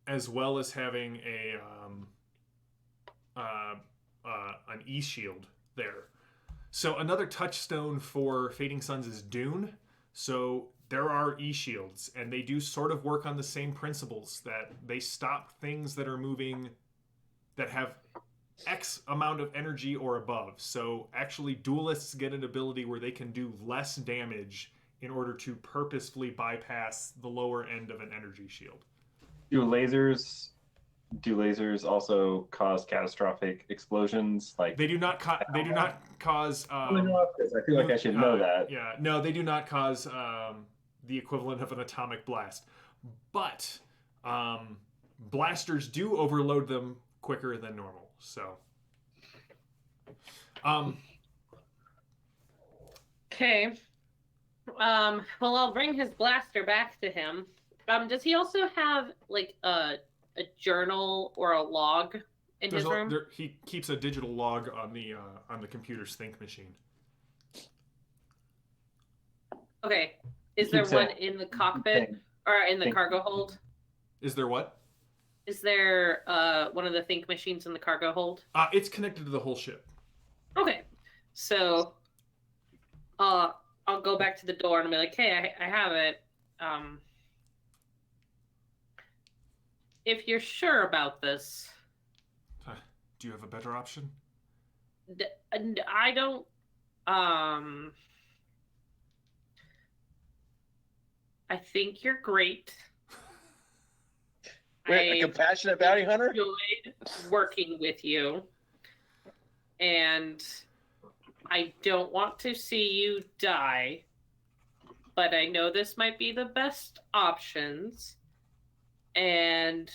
as well as having an e-shield there. So another touchstone for Fading Suns is Dune. So there are e-shields, and they do sort of work on the same principles, that they stop things that are moving that have X amount of energy or above. So actually duelists get an ability where they can do less damage in order to purposefully bypass the lower end of an energy shield. Do lasers also cause catastrophic explosions? Like They do not cause. I feel like I should know that. Yeah, no, they do not cause the equivalent of an atomic blast, but blasters do overload them quicker than normal. So, Okay. Well, I'll bring his blaster back to him. Does he also have like a journal or a log in his room? He keeps a digital log on the computer's think machine. Okay. Is there one in the cockpit or in the cargo hold? Is there what? Is there one of the think machines in the cargo hold? It's connected to the whole ship. Okay. So I'll go back to the door and be like, hey, I have it. If you're sure about this. Do you have a better option? I don't. I think you're great. Wait, a compassionate bounty hunter? Enjoyed working with you. And I don't want to see you die, but I know this might be the best options. And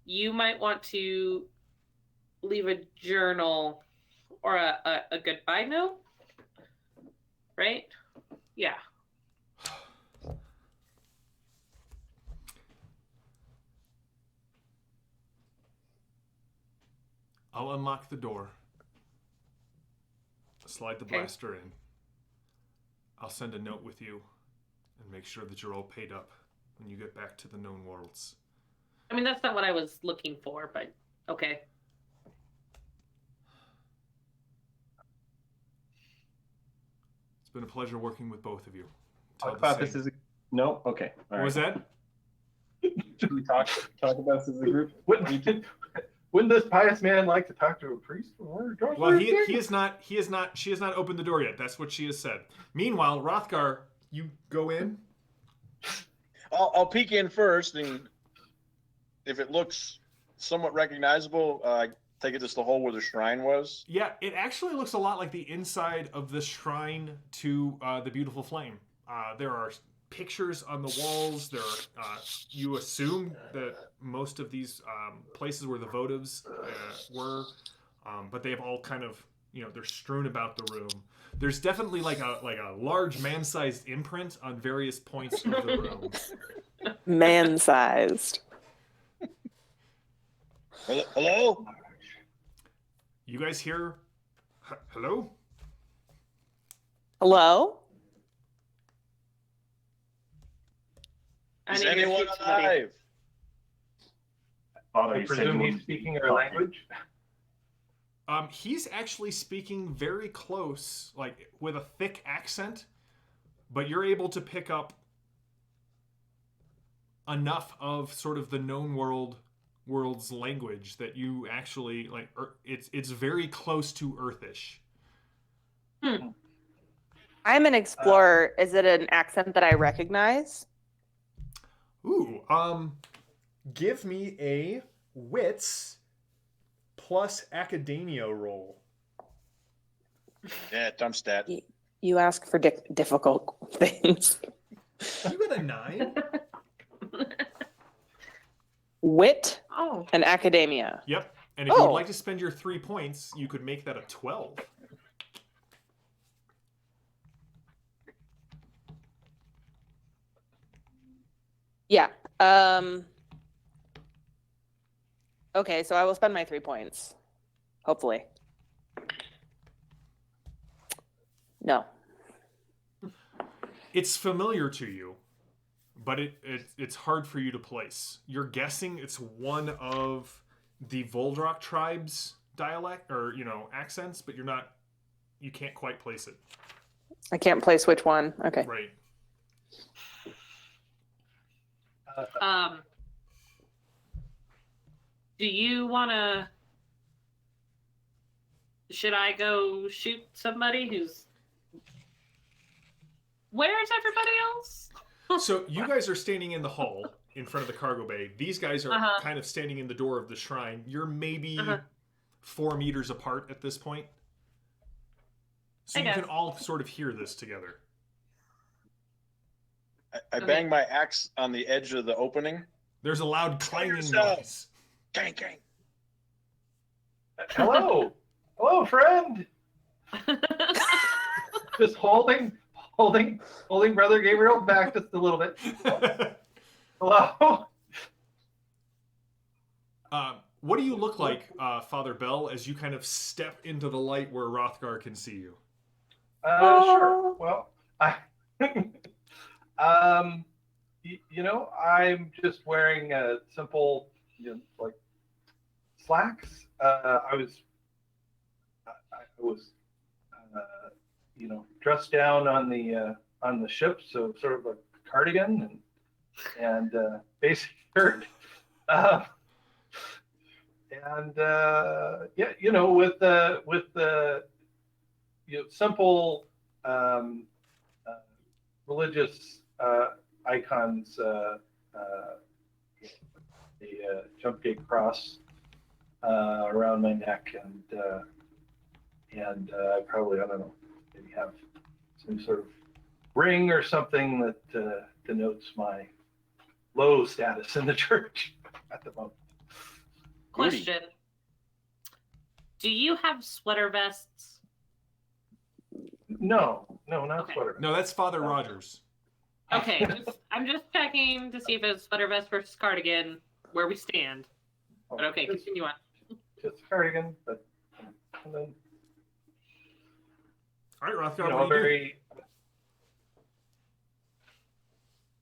you might want to leave a journal or a goodbye note, right? Yeah. I'll unlock the door. Slide the blaster in. I'll send a note with you and make sure that you're all paid up when you get back to the known worlds. I mean, that's not what I was looking for, but okay. It's been a pleasure working with both of you. Talk about this as a... No? Okay. All What right. was that? Should we talk about this as a group? Wouldn't this pious man like to talk to a priest? Well, she has not opened the door yet. That's what she has said. Meanwhile, Hrothgar, you go in. I'll peek in first, and if it looks somewhat recognizable, take it, this the hole where the shrine was? Yeah, it actually looks a lot like the inside of the shrine to the beautiful flame. There are pictures on the walls. There are, you assume that most of these places where the votives were, but they have all kind of, they're strewn about the room. There's definitely like a large man-sized imprint on various points of the room. Man-sized. Hello? You guys hear? Hello? Hello? Is I need to anyone shoot somebody. alive? Father, I you said presume you he's were- speaking our language. He's actually speaking very close, like with a thick accent, but you're able to pick up enough of sort of the known world's language that you actually like. It's very close to Earthish. I'm an explorer. Is it an accent that I recognize? Ooh, give me a wits plus academia roll. Yeah, dumb stat. You ask for difficult things. You got a 9. Wit Oh, and academia. Yep. And if you would Oh. like to spend your 3 points, you could make that a 12. Yeah. Okay, so I will spend my 3 points. Hopefully. No. It's familiar to you, but it's hard for you to place. You're guessing it's one of the Voldrock tribes dialect or accents, but you can't quite place it. I can't place which one. Okay. Right. Do you want to? Should I go shoot somebody who's? Where's everybody else? So you guys are standing in the hall in front of the cargo bay. These guys are kind of standing in the door of the shrine. You're maybe 4 meters apart at this point. So you can all sort of hear this together. I bang my axe on the edge of the opening. There's a loud clanging yourself. noise. Gang, gang. Hello, hello, friend. Just holding Brother Gabriel back just a little bit. Hello. What do you look like, Father Bell, as you kind of step into the light where Hrothgar can see you? Sure. Well, I'm just wearing a simple, like slacks. I was, dressed down on the ship, so sort of a cardigan and basic shirt. With the simple religious icons, the Jumpgate cross around my neck, and I probably, I don't know, maybe have some sort of ring or something that denotes my low status in the church at the moment. Question: do you have sweater vests? No, not Okay. sweater. No, that's Father Rogers. Okay, I'm just checking to see if it's sweater vest versus cardigan where we stand. But okay, continue on. Just cardigan, but and then All right, Hrothgar, what do you do? very.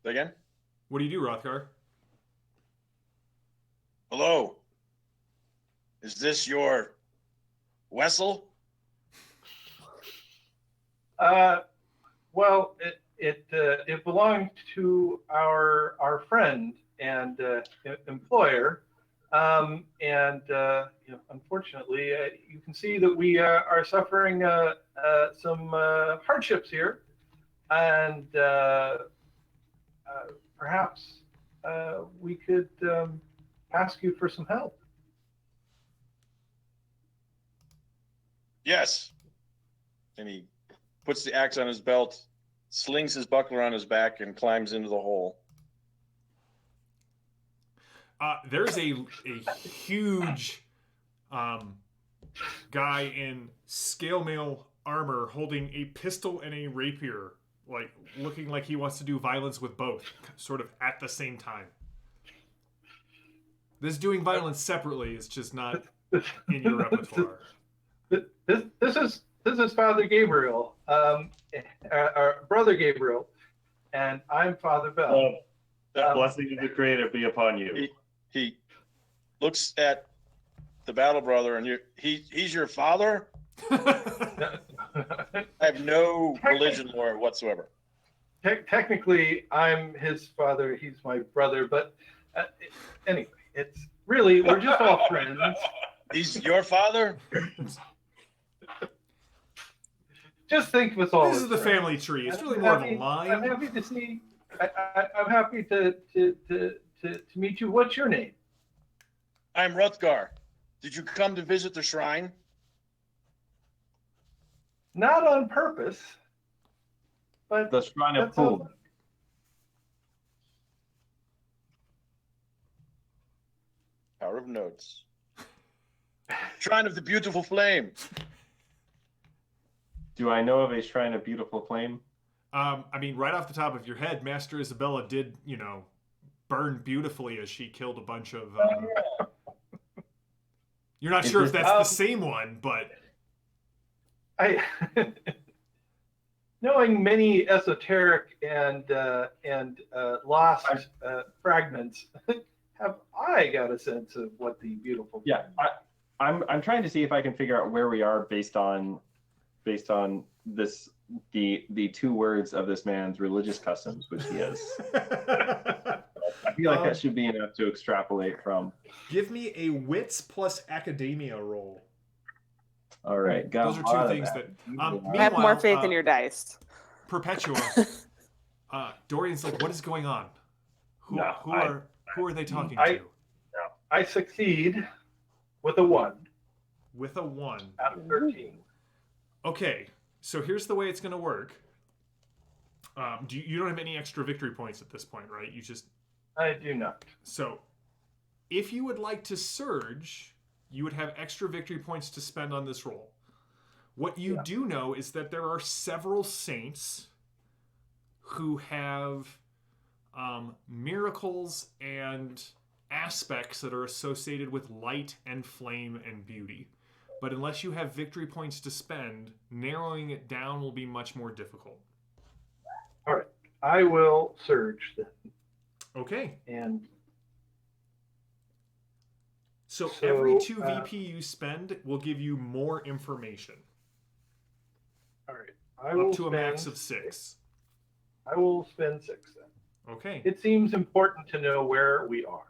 Again? What do you do, Hrothgar? Hello. Is this your vessel? Well, it belonged to our friend and employer, unfortunately, you can see that we are suffering some hardships here, and perhaps we could ask you for some help. Yes. And he puts the axe on his belt, slings his buckler on his back, and climbs into the hole. There's a huge guy in scale mail armor holding a pistol and a rapier, like looking like he wants to do violence with both, sort of at the same time. This doing violence separately is just not in your repertoire. This is Father Gabriel, our brother Gabriel, and I'm Father Bell. The blessing of the Creator be upon you. He looks at the battle brother, and he's your father? I have no religion lore whatsoever. Technically, I'm his father. He's my brother. But anyway, it's really, we're just all friends. He's your father? Just think of us all. This is the family tree. It's really more of a line. I'm happy to see. I'm happy to meet you. What's your name? I'm Hrothgar. Did you come to visit the shrine? Not on purpose, but The Shrine of that's all. Food. Power of notes. Shrine of the Beautiful Flame. Do I know of a Shrine of Beautiful Flame? I mean, right off the top of your head, Master Isabella did, burn beautifully as she killed a bunch of. You're not sure if that's the same one, but I, knowing many esoteric and lost fragments, have I got a sense of what the beautiful? Yeah, I'm trying to see if I can figure out where we are based on this the two words of this man's religious customs, which he has. I feel like that should be enough to extrapolate from. Give me a wits plus academia roll. All right, Those are two things that. I have more faith in your dice. Perpetua. Dorian's like, what is going on? Who are they talking to? I succeed with a 1 With a 1 out of 13. Okay, so here's the way it's going to work. You don't have any extra victory points at this point, right? You just. I do not. So, if you would like to surge, you would have extra victory points to spend on this roll. What you do know is that there are several saints who have miracles and aspects that are associated with light and flame and beauty. But unless you have victory points to spend, narrowing it down will be much more difficult. All right, I will surge then. Okay. And so every 2 VP you spend will give you more information. All right, I will up to a max of 6. I will spend 6 then. Okay. It seems important to know where we are.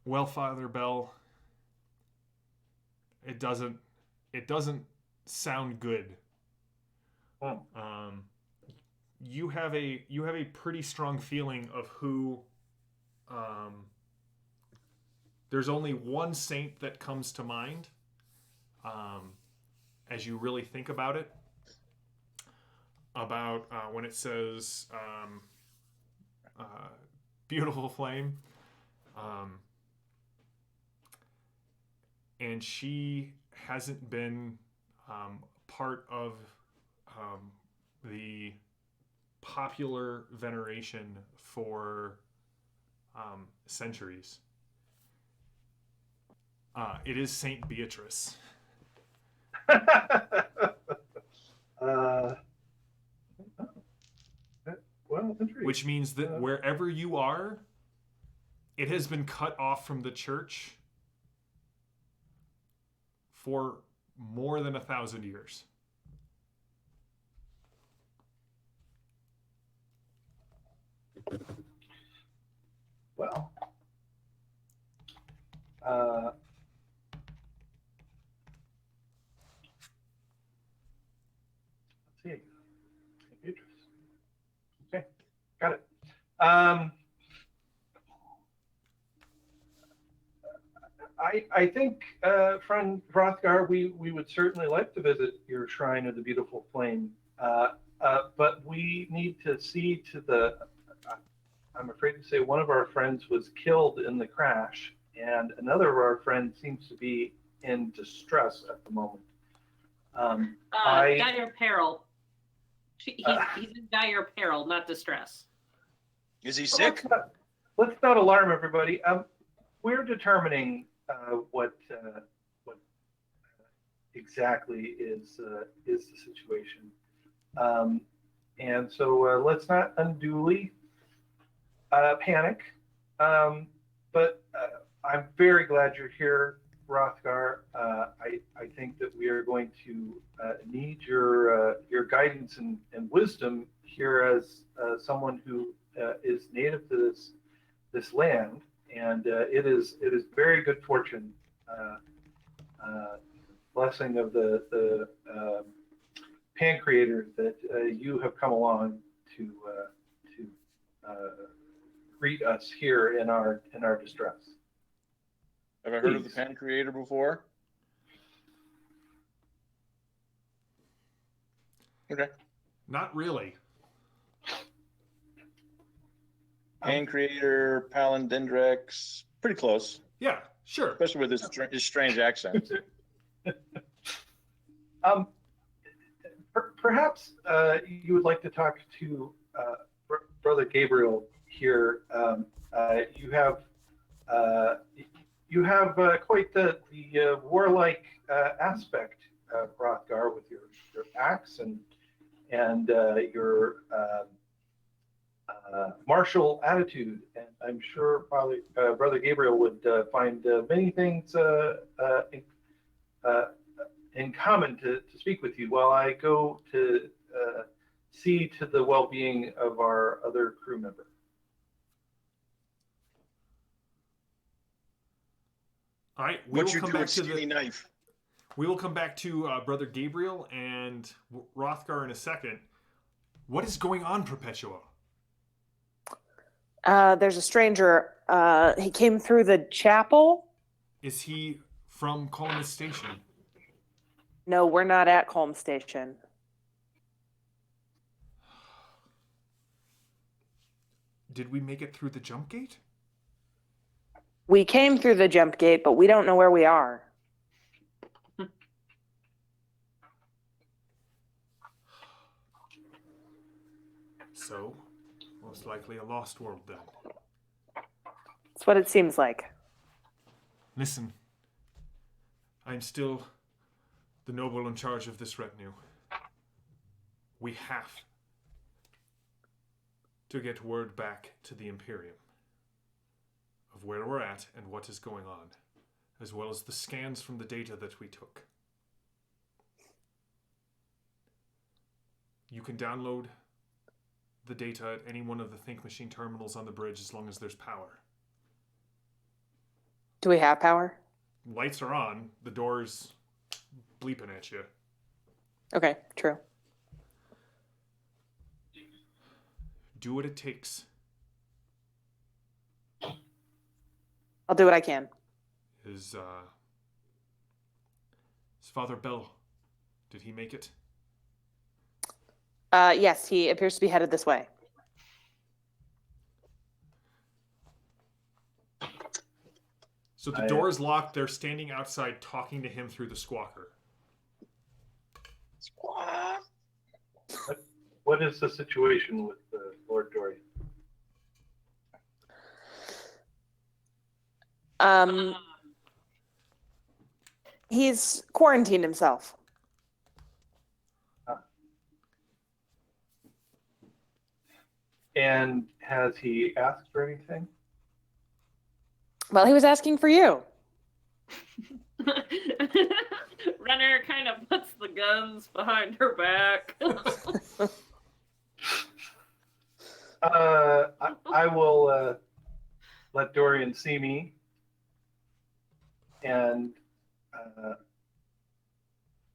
Well, Father Bell, it doesn't sound good. You have a pretty strong feeling of who. There's only one saint that comes to mind, as you really think about it. About when it says "beautiful flame." And she hasn't been part of the popular veneration for centuries. It is Saint Beatrice. Well, intrigued. Which means that wherever you are, it has been cut off from the church for more than 1,000 years. Well, let's see. Beatrice. Okay, got it. I think, friend Hrothgar, we would certainly like to visit your Shrine of the Beautiful Flame, but we need to see to the. I'm afraid to say one of our friends was killed in the crash, and another of our friends seems to be in distress at the moment. Dire peril. He's in dire peril, not distress. Is he sick? Let's not alarm everybody. We're determining what exactly is the situation, and so let's not unduly panic. But I'm very glad you're here, Hrothgar. I think that we are going to need your guidance and wisdom here as someone who is native to this land, and it is very good fortune, blessing of the Pan Creator that you have come along to greet us here in our distress. Have I heard of the Pan Creator before? Okay. Not really. Pan Creator, Palindindrax, pretty close, Yeah, sure. especially with his strange accent. Perhaps you would like to talk to Brother Gabriel here. You have quite the warlike aspect, Hrothgar, with your axe and your martial attitude, and I'm sure probably Brother Gabriel would find many things in common to speak with you while I go to see to the well-being of our other crew member. All right, What you do with skinny knife? We will come back to Brother Gabriel and Hrothgar in a second. What is going on, Perpetua? There's a stranger. He came through the chapel. Is he from Columnist Station? No, we're not at Colm Station. Did we make it through the jump gate? We came through the jump gate, but we don't know where we are. So, most likely a lost world then. That's what it seems like. Listen, I'm still the noble in charge of this retinue. We have to get word back to the Imperium of where we're at and what is going on, as well as the scans from the data that we took. You can download the data at any one of the Think Machine terminals on the bridge as long as there's power. Do we have power? Lights are on, the door's bleeping at you. Okay, true. Do what it takes. I'll do what I can. Is Father Bell, did he make it? Yes, he appears to be headed this way. So the door is locked. They're standing outside talking to him through the squawker. Squawk. What is the situation with Lord Dorian? He's quarantined himself. And has he asked for anything? Well, he was asking for you. Runner kind of puts the guns behind her back. I will let Dorian see me. And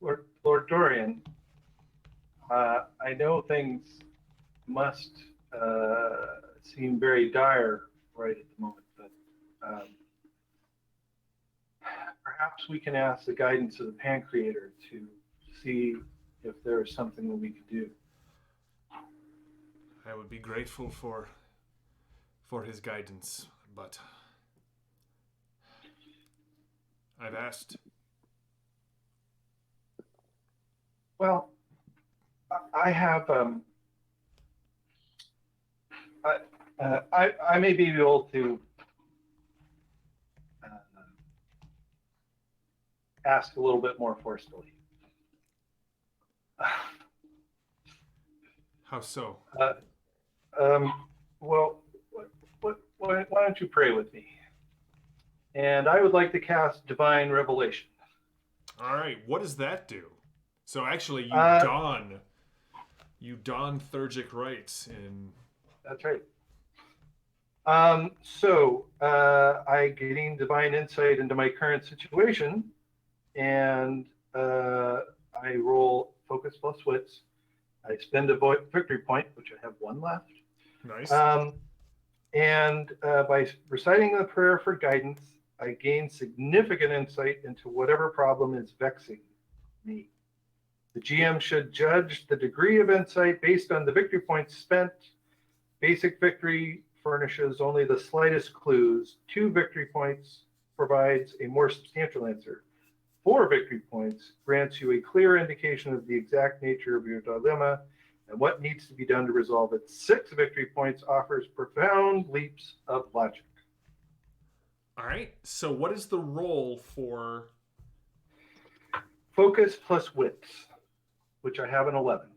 Lord Dorian, I know things must seem very dire right at the moment, but perhaps we can ask the guidance of the Pan Creator to see if there is something that we can do. I would be grateful for his guidance, but I've asked. Well, I have I may be able to ask a little bit more forcefully. How so? Well, why don't you pray with me? And I would like to cast Divine Revelation. All right, what does that do? So actually, you don Thurgic rights in. That's right. I gain divine insight into my current situation, and I roll focus plus wits. I spend a victory point, which I have one left. Nice. By reciting the prayer for guidance, I gain significant insight into whatever problem is vexing me. The GM should judge the degree of insight based on the victory points spent. Basic victory furnishes only the slightest clues. 2 victory points provides a more substantial answer. 4 victory points grants you a clear indication of the exact nature of your dilemma and what needs to be done to resolve it. 6 victory points offers profound leaps of logic. All right. So what is the roll for? Focus plus wits, which I have an 11.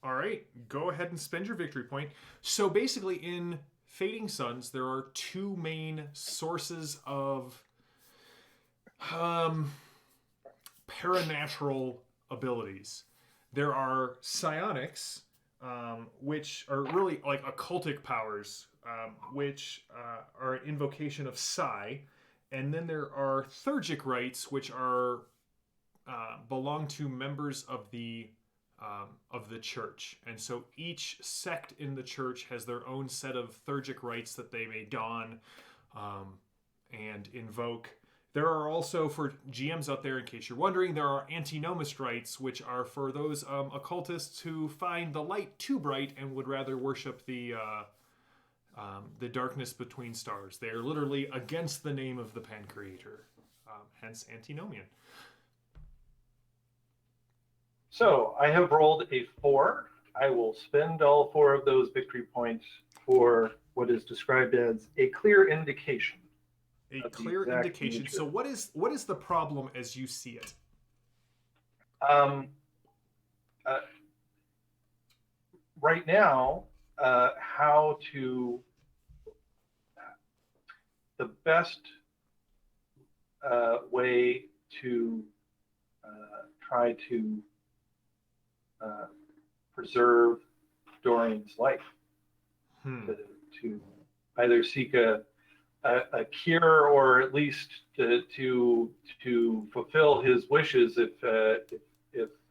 All right. Go ahead and spend your victory point. So basically, in Fading Suns, there are 2 main sources of paranatural abilities. There are psionics, which are really like occultic powers, which are an invocation of psi, and then there are Thurgic rights, which are belong to members of the church, and so each sect in the church has their own set of Thurgic rights that they may don and invoke. There are also, for GMs out there, in case you're wondering, there are antinomist rights, which are for those occultists who find the light too bright and would rather worship the darkness between stars. They are literally against the name of the Pan Creator, hence antinomian. So I have rolled a 4. I will spend all 4 of those victory points for what is described as a clear indication. A clear indication. Nature. So what is the problem as you see it? Right now, how to the best way to try to preserve Dorian's life, to either seek a cure or at least to fulfill his wishes if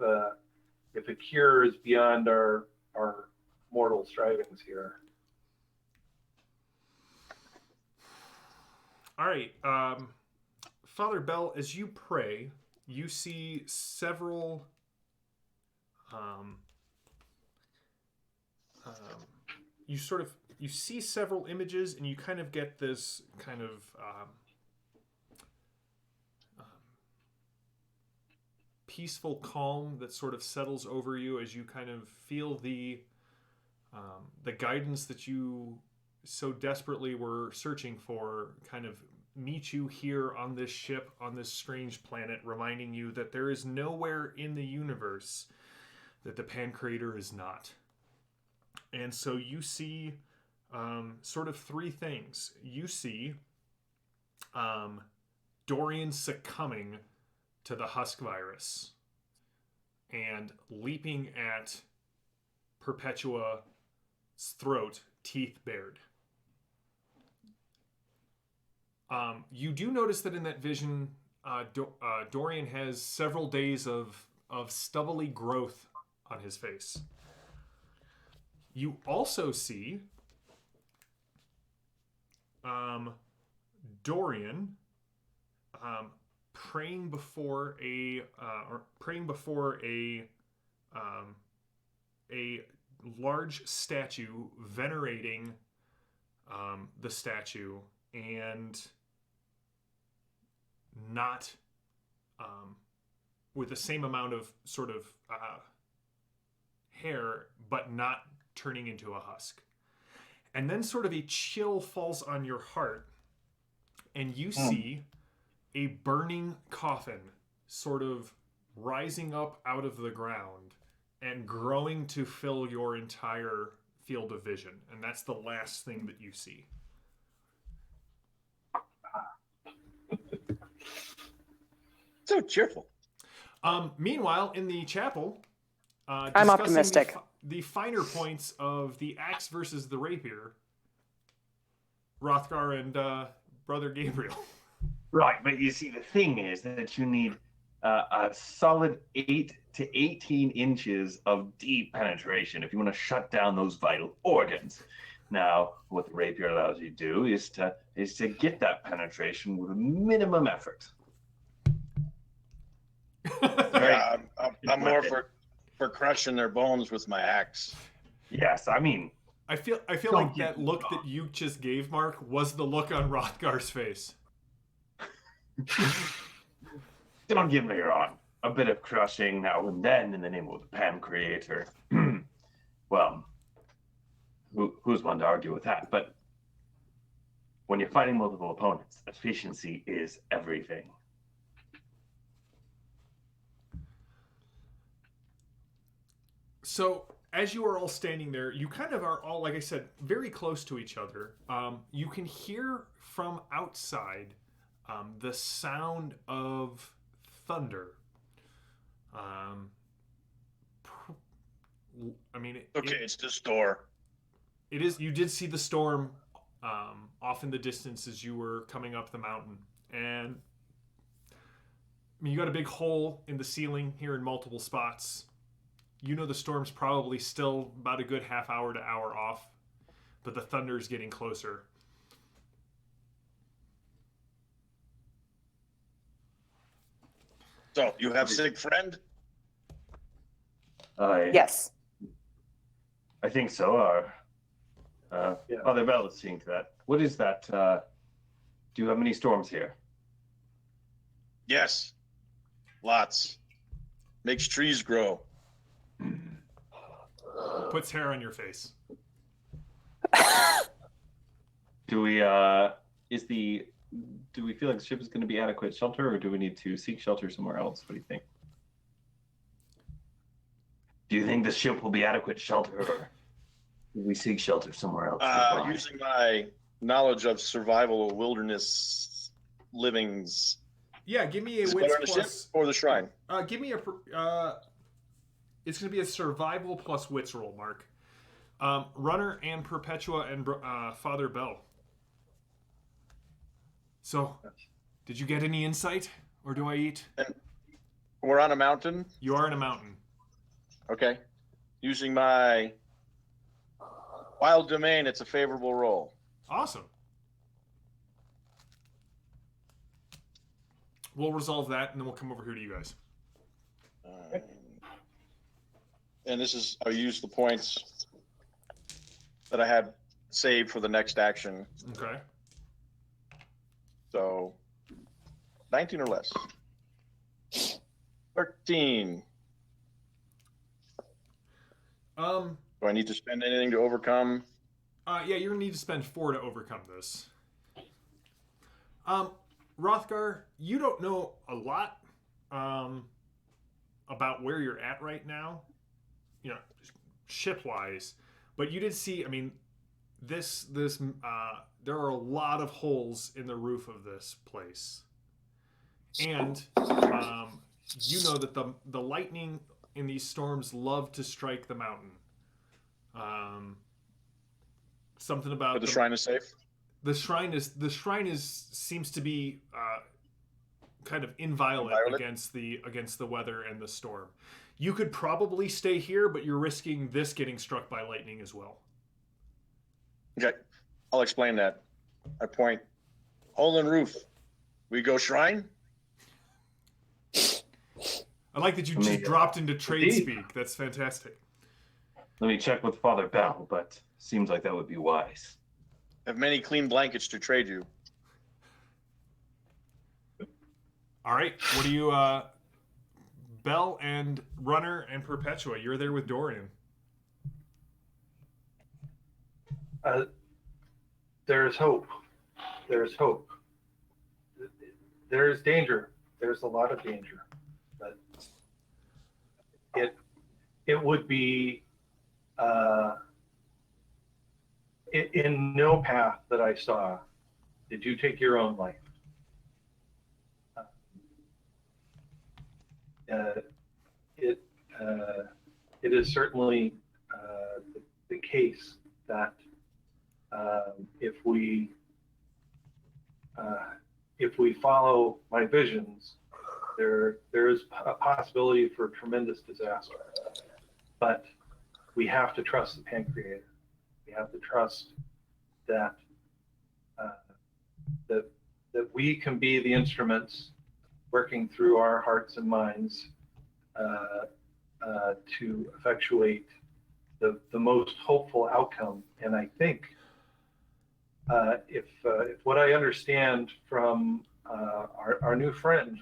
a cure is beyond our mortal strivings here. All right, Father Bell, as you pray, you see several you see several images, and you kind of get this kind of peaceful calm that sort of settles over you as you kind of feel the guidance that you so desperately were searching for kind of meet you here on this ship on this strange planet, reminding you that there is nowhere in the universe that the Pan Creator is not. And so you see sort of 3 things. You see Dorian succumbing to the Husk virus and leaping at Perpetua's throat, teeth bared. You do notice that in that vision, Dorian has several days of stubbly growth on his face. You also see Dorian praying before a large statue, venerating the statue, and not with the same amount of sort of hair, but not turning into a husk. And then sort of a chill falls on your heart, and you see a burning coffin sort of rising up out of the ground and growing to fill your entire field of vision. And that's the last thing that you see. So cheerful. Meanwhile, in the chapel, I'm optimistic. The finer points of the axe versus the rapier, Hrothgar and Brother Gabriel. Right, but you see, the thing is that you need a solid 8 to 18 inches of deep penetration if you want to shut down those vital organs. Now, what the rapier allows you to do is to get that penetration with a minimum effort. Yeah, I'm more for crushing their bones with my axe. Yes, I mean, I feel like that look that you just gave, Mark, was the look on Hrothgar's face. don't get me wrong. A bit of crushing now and then in the name of the Pan Creator. Well, who's one to argue with that? But when you're fighting multiple opponents, efficiency is everything. So, as you are all standing there, you kind of are all, like I said, very close to each other. You can hear from outside the sound of thunder. I mean, It's the store. It is. You did see the storm off in the distance as you were coming up the mountain, and I mean, you got a big hole in the ceiling here in multiple spots. You know the storm's probably still about a good half hour to hour off, but the thunder's getting closer. So, you have sick friend? Yes. I think so. Father Bell is seeing to that. What is that? Do you have many storms here? Yes. Lots. Makes trees grow. Puts hair on your face. Do we feel like the ship is going to be adequate shelter, or do we need to seek shelter somewhere else? What do you think? Do you think the ship will be adequate shelter, or do we seek shelter somewhere else? Using my knowledge of survival wilderness livings. Yeah, give me a Is it wits better on the ship plus. or the shrine? Give me a. It's going to be a survival plus wits roll, Mark. Runner and Perpetua and Father Bell. So, did you get any insight, or do I eat? And we're on a mountain. You are in a mountain. Okay. Using my wild domain, it's a favorable roll. Awesome. We'll resolve that, and then we'll come over here to you guys. And this is, I'll use the points that I had saved for the next action. Okay. So, 19 or less. 13. Do I need to spend anything to overcome? Yeah, you're gonna need to spend 4 to overcome this. Hrothgar, you don't know a lot about where you're at right now, you know, ship-wise, but you did see. I mean, this there are a lot of holes in the roof of this place, and you know that the lightning in these storms love to strike the mountain. Something about But the shrine is safe? The shrine seems to be kind of inviolate against the weather and the storm. You could probably stay here, but you're risking this getting struck by lightning as well. Okay, I'll explain that. I point, hole in roof. We go shrine? I like that you Let me, just dropped into trade indeed. speak. That's fantastic. Let me check with Father Bell, but seems like that would be wise. Have many clean blankets to trade you. All right. What do you, Bell and Runner and Perpetua? You're there with Dorian. There's hope. There's hope. There's danger. There's a lot of danger. But it would be in no path that I saw did you take your own life. It is certainly the case that if we follow my visions, there is a possibility for tremendous disaster. But we have to trust the Pancreator. We have to trust that that we can be the instruments working through our hearts and minds to effectuate the most hopeful outcome. And I think if what I understand from our new friend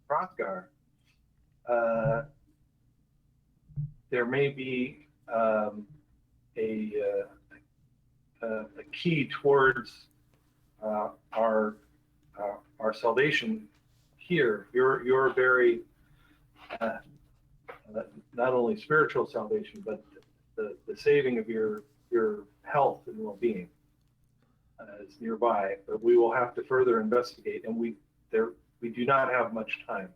Hrothgar, there may be a key towards our salvation here. Your very not only spiritual salvation, but the saving of your health and well-being is nearby. But we will have to further investigate, and we do not have much time,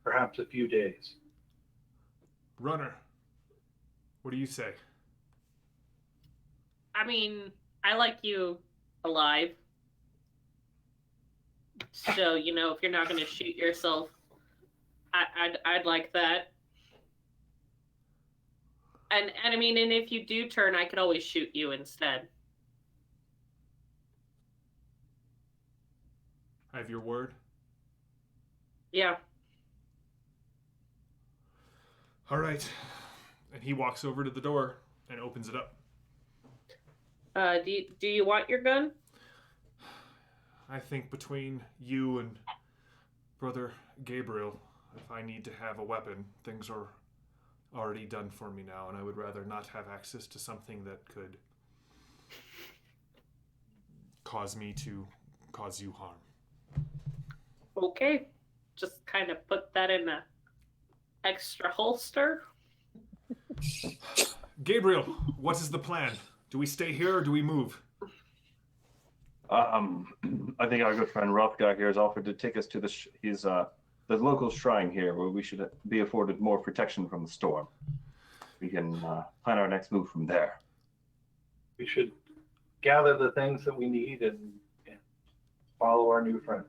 perhaps a few days. Runner, what do you say? I mean, I like you alive. So, you know, if you're not going to shoot yourself, I'd like that. And I mean, and if you do turn, I could always shoot you instead. I have your word. Yeah. All right. And he walks over to the door and opens it up. Do you want your gun? I think between you and Brother Gabriel, if I need to have a weapon, things are already done for me now, and I would rather not have access to something that could cause me to cause you harm. Okay. Just kind of put that in a extra holster. Gabriel, what is the plan? Do we stay here or do we move? I think our good friend Hrothgar here has offered to take us to the local shrine here, where we should be afforded more protection from the storm. We can plan our next move from there. We should gather the things that we need and follow our new friend.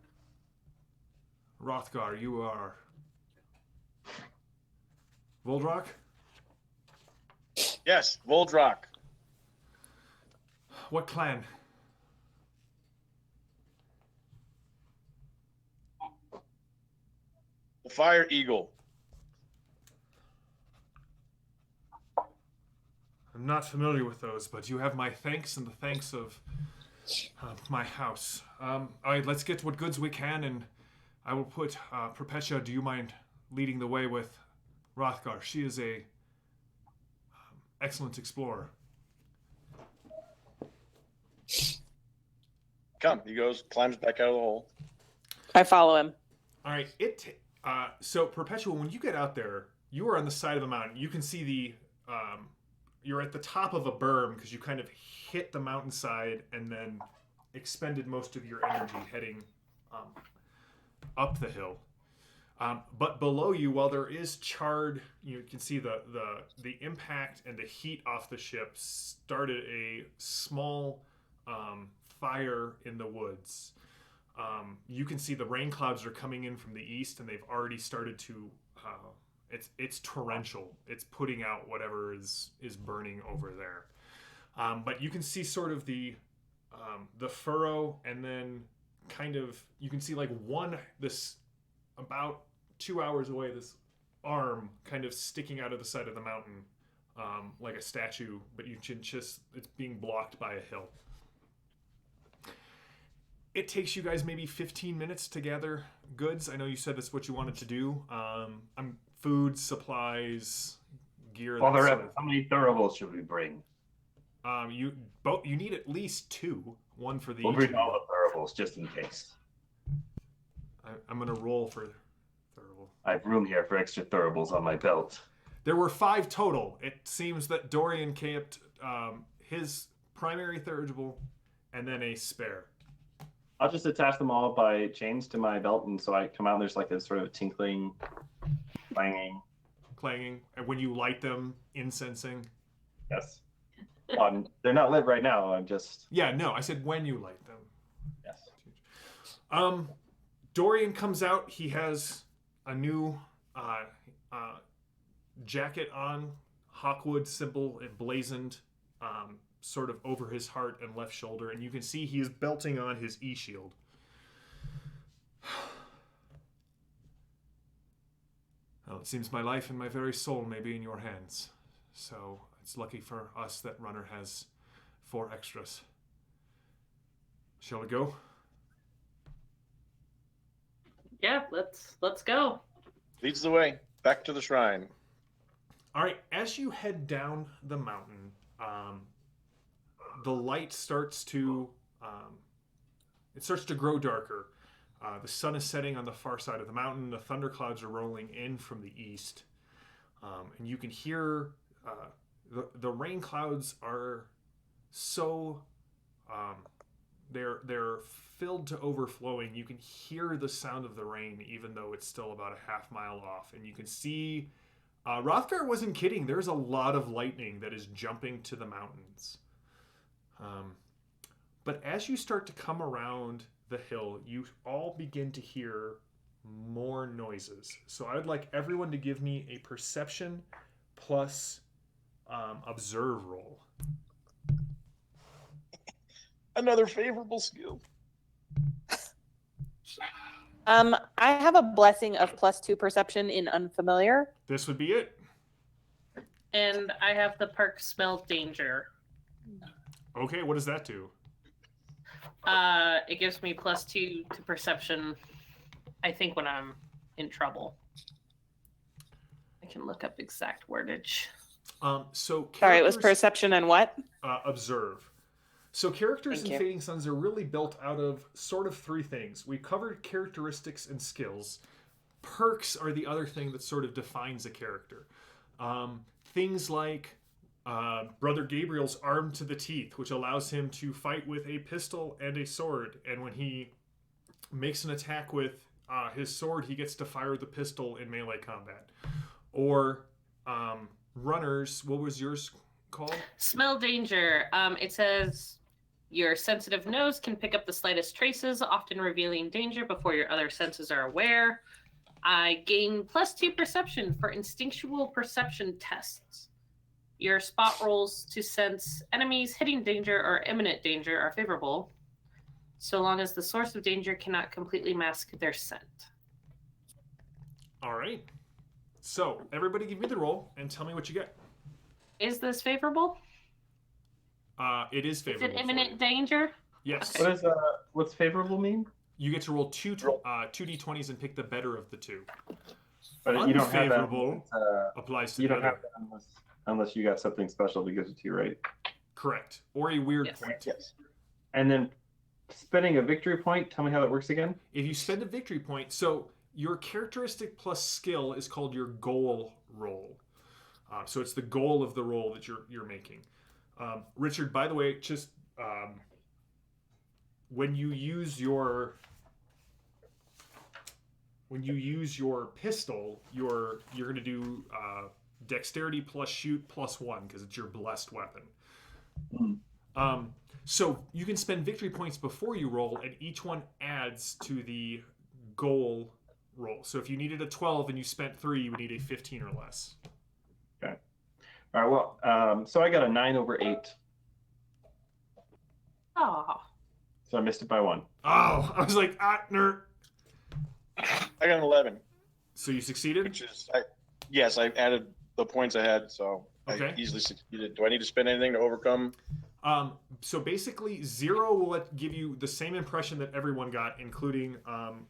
Hrothgar, you are Voldrock? Yes, Voldrock. What clan? The Fire Eagle. I'm not familiar with those, but you have my thanks and the thanks of my house. All right, let's get what goods we can, and I will put Perpetua. Do you mind leading the way with Hrothgar? She is a excellent explorer. Come, he goes, climbs back out of the hole. I follow him. All right, so Perpetua, when you get out there, you are on the side of the mountain. You can see the you're at the top of a berm because you kind of hit the mountainside and then expended most of your energy heading up the hill. But below you, while there is charred, you can see the impact and the heat off the ship started a small fire in the woods. You can see the rain clouds are coming in from the east, and they've already started to. It's torrential. It's putting out whatever is burning over there. But you can see sort of the furrow, and then kind of you can see like this about 2 hours away. This arm kind of sticking out of the side of the mountain, like a statue, but you can just, it's being blocked by a hill. It takes you guys maybe 15 minutes to gather goods. I know you said that's what you wanted to do. Food, supplies, gear. Father, that sort of how many throwables should we bring? You need at least 2. One for the. We'll bring all the throwables just in case. I'm gonna roll for throughable. I have room here for extra throwables on my belt. There were 5 total. It seems that Dorian kept his primary throughable and then a spare. I'll just attach them all by chains to my belt, and so I come out and there's like a sort of tinkling, Clanging. And when you light them, incensing. Yes. They're not lit right now. I'm just. Yeah, no, I said when you light them. Yes. Dorian comes out. He has a new jacket on, Hawkwood symbol emblazoned sort of over his heart and left shoulder, and you can see he is belting on his e-shield. Well, it seems my life and my very soul may be in your hands. So it's lucky for us that Runner has 4 extras. Shall we go? Yeah, let's go. Leads the way back to the shrine. All right, as you head down the mountain, the light starts to grow darker. The sun is setting on the far side of the mountain. The thunderclouds are rolling in from the east, and you can hear the rain clouds are so they're filled to overflowing. You can hear the sound of the rain, even though it's still about a half mile off, and you can see. Hrothgar wasn't kidding. There's a lot of lightning that is jumping to the mountains. But as you start to come around the hill, you all begin to hear more noises. So I would like everyone to give me a perception plus observe roll. Another favorable skill. I have a blessing of +2 perception in unfamiliar. This would be it. And I have the perk Smell Danger. Okay, what does that do? It gives me +2 to perception, I think, when I'm in trouble. I can look up exact wordage. Sorry, it was perception and what? Observe. So characters Thank in you. Fading Suns are really built out of sort of 3 things. We covered characteristics and skills. Perks are the other thing that sort of defines a character. Things like Brother Gabriel's armed to the teeth, which allows him to fight with a pistol and a sword. And when he makes an attack with his sword, he gets to fire the pistol in melee combat. Or Runners, what was yours called? Smell Danger. It says your sensitive nose can pick up the slightest traces, often revealing danger before your other senses are aware. I gain +2 perception for instinctual perception tests. Your spot rolls to sense enemies hitting danger or imminent danger are favorable, so long as the source of danger cannot completely mask their scent. All right. So everybody give me the roll and tell me what you get. Is this favorable? It is Is favorable. it imminent danger? Yes. Okay. What's favorable mean? You get to roll 2 d20s and pick the better of the 2. But you don't have that. Unfavorable applies to You the don't have other. that unless you got something special that gives it to you, right? Correct. Or a weird Yes. point. Yes. And then spending a victory point. Tell me how that works again. If you spend a victory point, so your characteristic plus skill is called your goal roll. So it's the goal of the roll that you're making. Richard, by the way, just when you use your pistol, you're going to do dexterity plus shoot +1 because it's your blessed weapon. So you can spend victory points before you roll, and each one adds to the goal roll. So if you needed a 12 and you spent 3, you would need a 15 or less. Okay. All right. Well, so I got a 9 over 8. Oh, So I missed it by 1. Oh, I was like, nerd. I got an 11, So you succeeded? which is Yes, I added the points I had, so Okay. I easily succeeded. Do I need to spend anything to overcome? So basically, 0 will give you the same impression that everyone got, including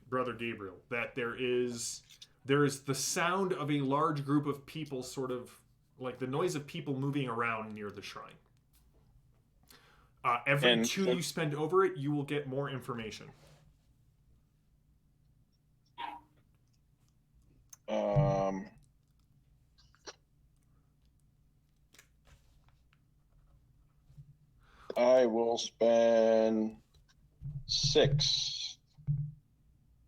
Brother Gabriel, that there is the sound of a large group of people, sort of like the noise of people moving around near the shrine. Every 2 you spend over it, you will get more information. I will spend 6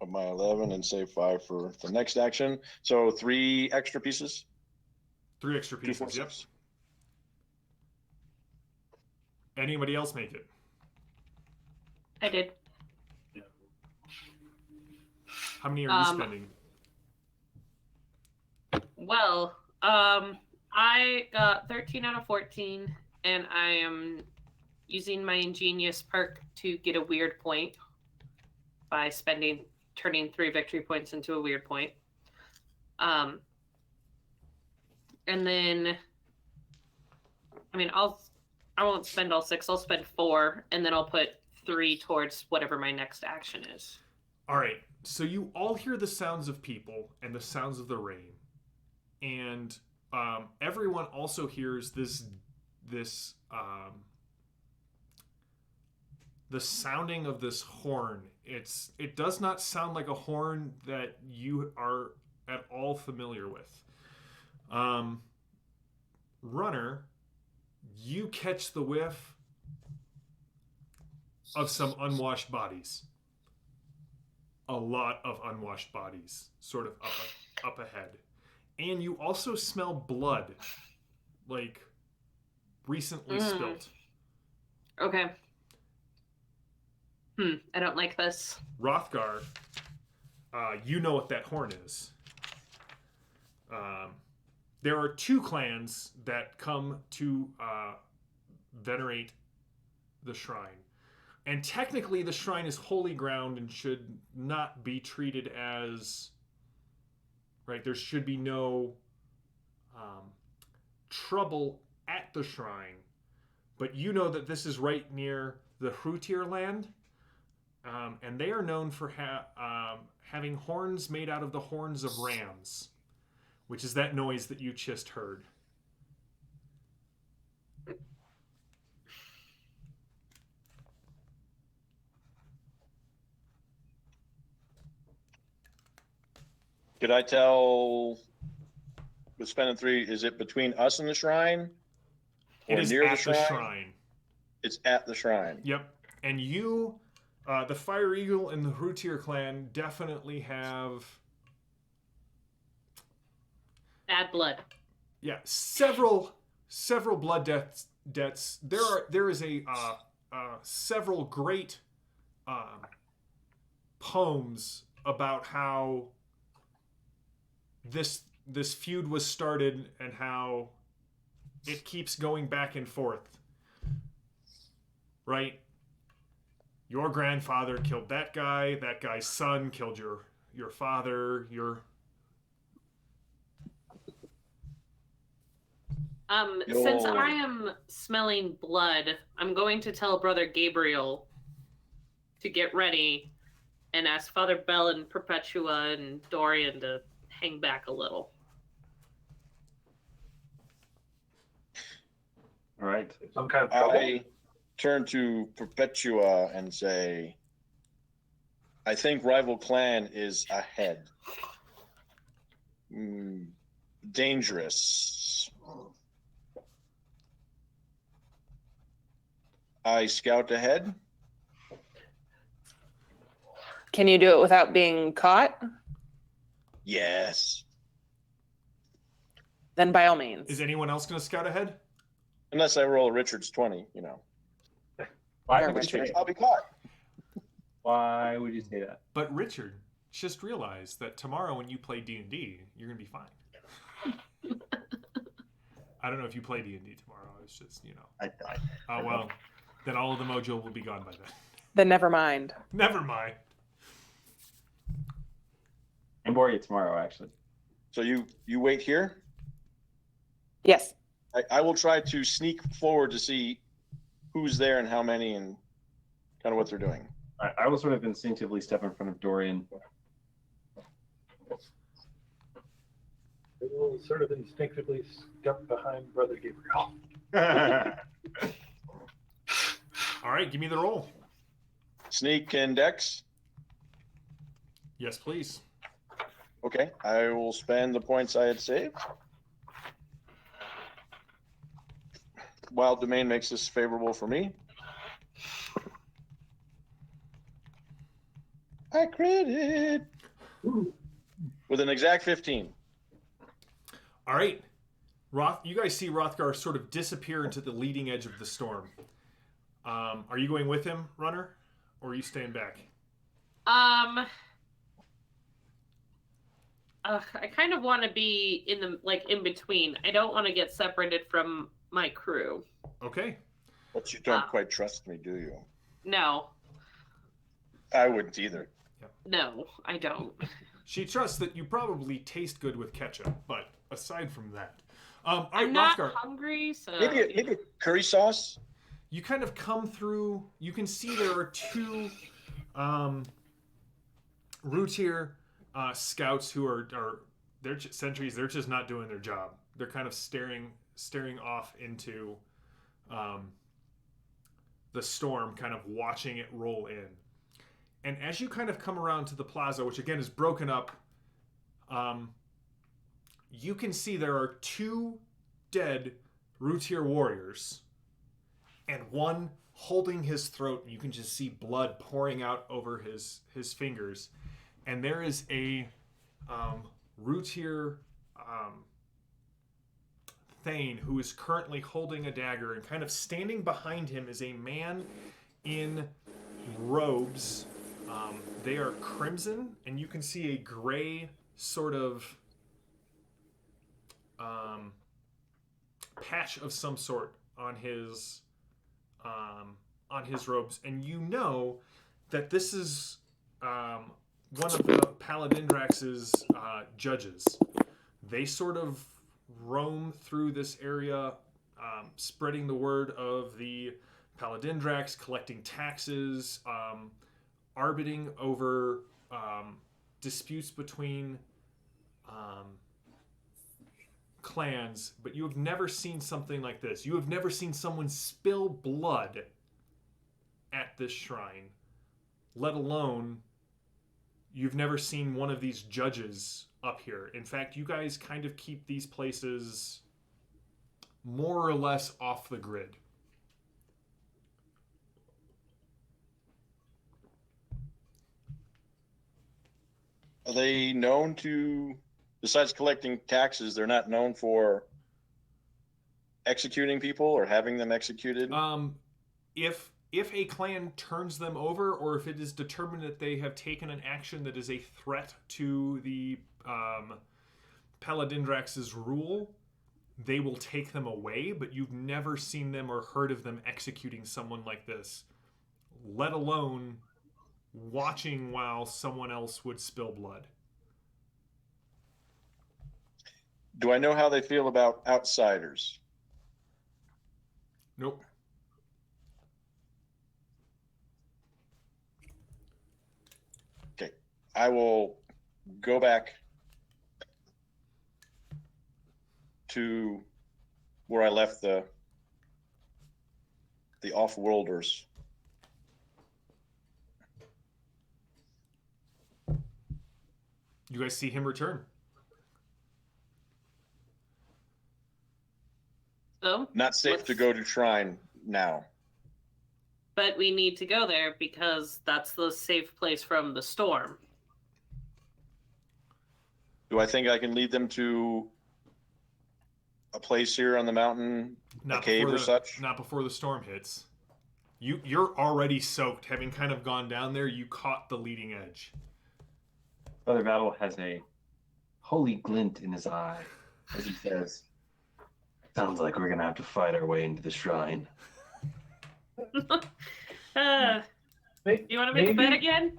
of my 11 and save 5 for the next action. So 3 extra pieces. 3 extra 2, 4, pieces. Yep. 6. Anybody else make it? I did. How many are you spending? Well, I got 13 out of 14, and I am using my ingenious perk to get a weird point by turning 3 victory points into a weird point. And then, I mean, I won't spend all 6. I'll spend 4, and then I'll put 3 towards whatever my next action is. All right. So you all hear the sounds of people and the sounds of the rain, and everyone also hears the sounding of this horn. It does not sound like a horn that you are at all familiar with. Runner, you catch the whiff of some unwashed bodies. A lot of unwashed bodies, sort of up ahead. And you also smell blood, like recently spilt. Okay. I don't like this. Hrothgar, you know what that horn is. There are 2 clans that come to venerate the shrine. And technically, the shrine is holy ground and should not be treated as... Right, there should be no trouble at the shrine. But you know that this is right near the Rapier land. And they are known for having horns made out of the horns of rams, which is that noise that you just heard. Could I tell with spending 3, is it between us and the shrine? It Or is near at the shrine? It's at the shrine. Yep. And you, the Fire Eagle and the Rapier clan definitely have... Bad blood. Yeah, several blood deaths. There is several great poems about how this feud was started and how it keeps going back and forth. Right? Your grandfather killed that guy. That guy's son killed your father. Since I am smelling blood, I'm going to tell Brother Gabriel to get ready and ask Father Bell and Perpetua and Dorian to hang back a little. All right. Some kind of trouble. I turn to Perpetua and say, I think rival clan is ahead. Dangerous. I scout ahead. Can you do it without being caught? Yes. Then by all means. Is anyone else going to scout ahead? Unless I roll a Richard's 20, you know. Why Sure, would you Richard. say I'll that? be caught. Why would you say that? But Richard, just realize that tomorrow when you play D&D, you're going to be fine. I don't know if you play D&D tomorrow. It's just, I died. Oh, well, then all of the mojo will be gone by then. Then never mind. Never mind. And Boria tomorrow, actually. So you wait here. Yes. I will try to sneak forward to see who's there and how many and kind of what they're doing. I will sort of instinctively step in front of Dorian. They will sort of instinctively step behind Brother Gabriel. All right, give me the roll. Sneak and Dex. Yes, please. Okay, I will spend the points I had saved. Wild Domain makes this favorable for me. I crit with an exact 15. All right. You guys see Hrothgar sort of disappear into the leading edge of the storm. Are you going with him, Runner, or are you staying back? I kind of want to be in the in between. I don't want to get separated from my crew. Okay. But you don't quite trust me, do you? No, I wouldn't either. no, I don't. She trusts that you probably taste good with ketchup, but aside from that, all right, I'm not Hrothgar, hungry, so Maybe a curry sauce. you kind of come through. You can see there are two Rapier scouts who are they're just sentries. They're just not doing their job. They're kind of staring off into the storm, kind of watching it roll in. And as you kind of come around to the plaza, which again is broken up, you can see there are two dead Rapier warriors and one holding his throat, and you can just see blood pouring out over his fingers. And there is a Rapier Thane who is currently holding a dagger, and kind of standing behind him is a man in robes. They are crimson, and you can see a gray sort of patch of some sort on his robes, and you know that this is one of the Palindindrax's judges. They sort of roam through this area, spreading the word of the Palindindrax, collecting taxes, arbiting over disputes between clans, but you have never seen something like this. You have never seen someone spill blood at this shrine, let alone you've never seen one of these judges up here. In fact, you guys kind of keep these places more or less off the grid. Are they known to, besides collecting taxes, they're not known for executing people or having them executed? If a clan turns them over, or if it is determined that they have taken an action that is a threat to the Palindindrax's rule, they will take them away, but you've never seen them or heard of them executing someone like this, let alone watching while someone else would spill blood. Do I know how they feel about outsiders? Nope. Okay, I will go back to where I left the off-worlders. You guys see him return. So, Not safe to go to shrine now. but we need to go there because that's the safe place from the storm. Do I think I can lead them to a place here on the mountain, a cave or such? Not before the storm hits. You're already soaked, having kind of gone down there. You caught the leading edge. Brother Battle has a holy glint in his eye as he says, "Sounds like we're gonna have to fight our way into the shrine." You want to make a bet again?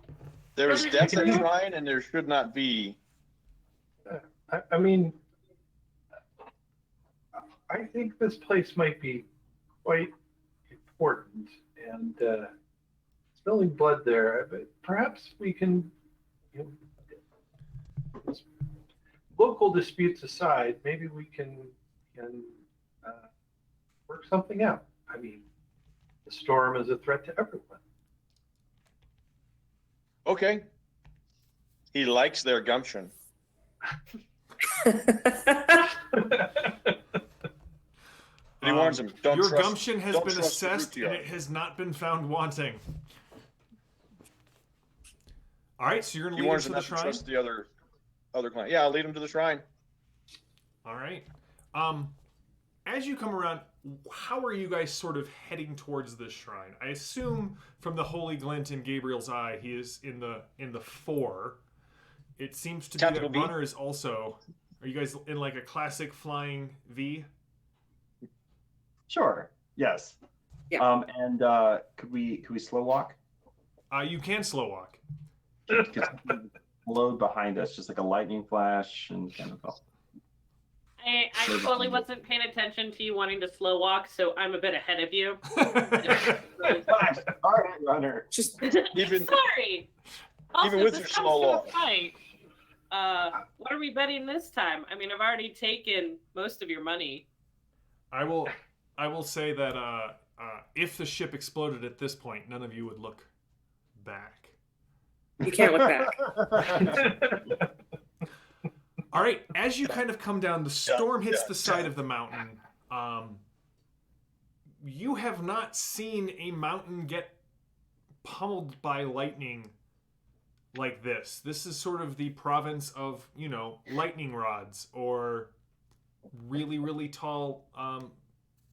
There is death at shrine, and there should not be I mean, I think this place might be quite important, and spilling blood there. But perhaps we can, you know, local disputes aside, maybe we can work something out. I mean, the storm is a threat to everyone. Okay. He likes their gumption. He warns him. Don't your trust, gumption has don't been trust the assessed, and Rapier. it has not been found wanting. All right, so you're going He to lead him warns to him the not to shrine? trust the other client. Yeah, I'll lead him to the shrine. All right. As you come around, how are you guys sort of heading towards this shrine? I assume from the holy glint in Gabriel's eye, he is in the 4. It seems to Capital be B. that runner is also. Are you guys in like a classic flying V? Sure. Yes. Yeah. And could we slow walk? You can slow walk. Because load behind us, just like a lightning flash, and kind of. I totally wasn't paying attention to you wanting to slow walk, so I'm a bit ahead of you. All right, runner. Just Even Sorry. Also, even with this your comes slow to a walk. fight. What are we betting this time? I mean, I've already taken most of your money. I will say that if the ship exploded at this point, none of you would look back. you can't look back. All right, as you kind of come down, the storm hits the side of the mountain. You have not seen a mountain get pummeled by lightning like this. This is sort of the province of, lightning rods or really, really tall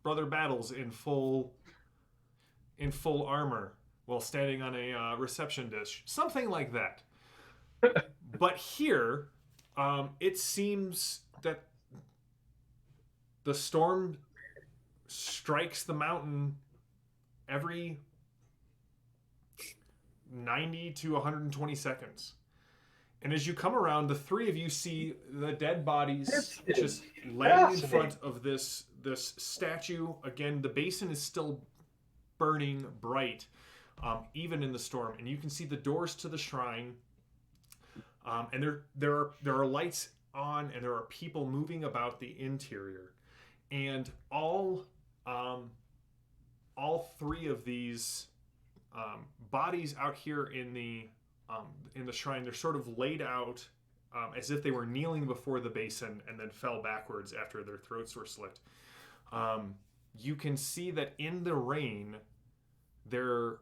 brother battles in full armor while standing on a reception dish. Something like that. But here, it seems that the storm strikes the mountain every 90 to 120 seconds. And as you come around, the three of you see the dead bodies just laying in front of this statue. Again, the basin is still burning bright, even in the storm. And you can see the doors to the shrine. And there are lights on, and there are people moving about the interior, and all three of these bodies out here in the shrine, they're sort of laid out as if they were kneeling before the basin and then fell backwards after their throats were slit. You can see that in the rain, the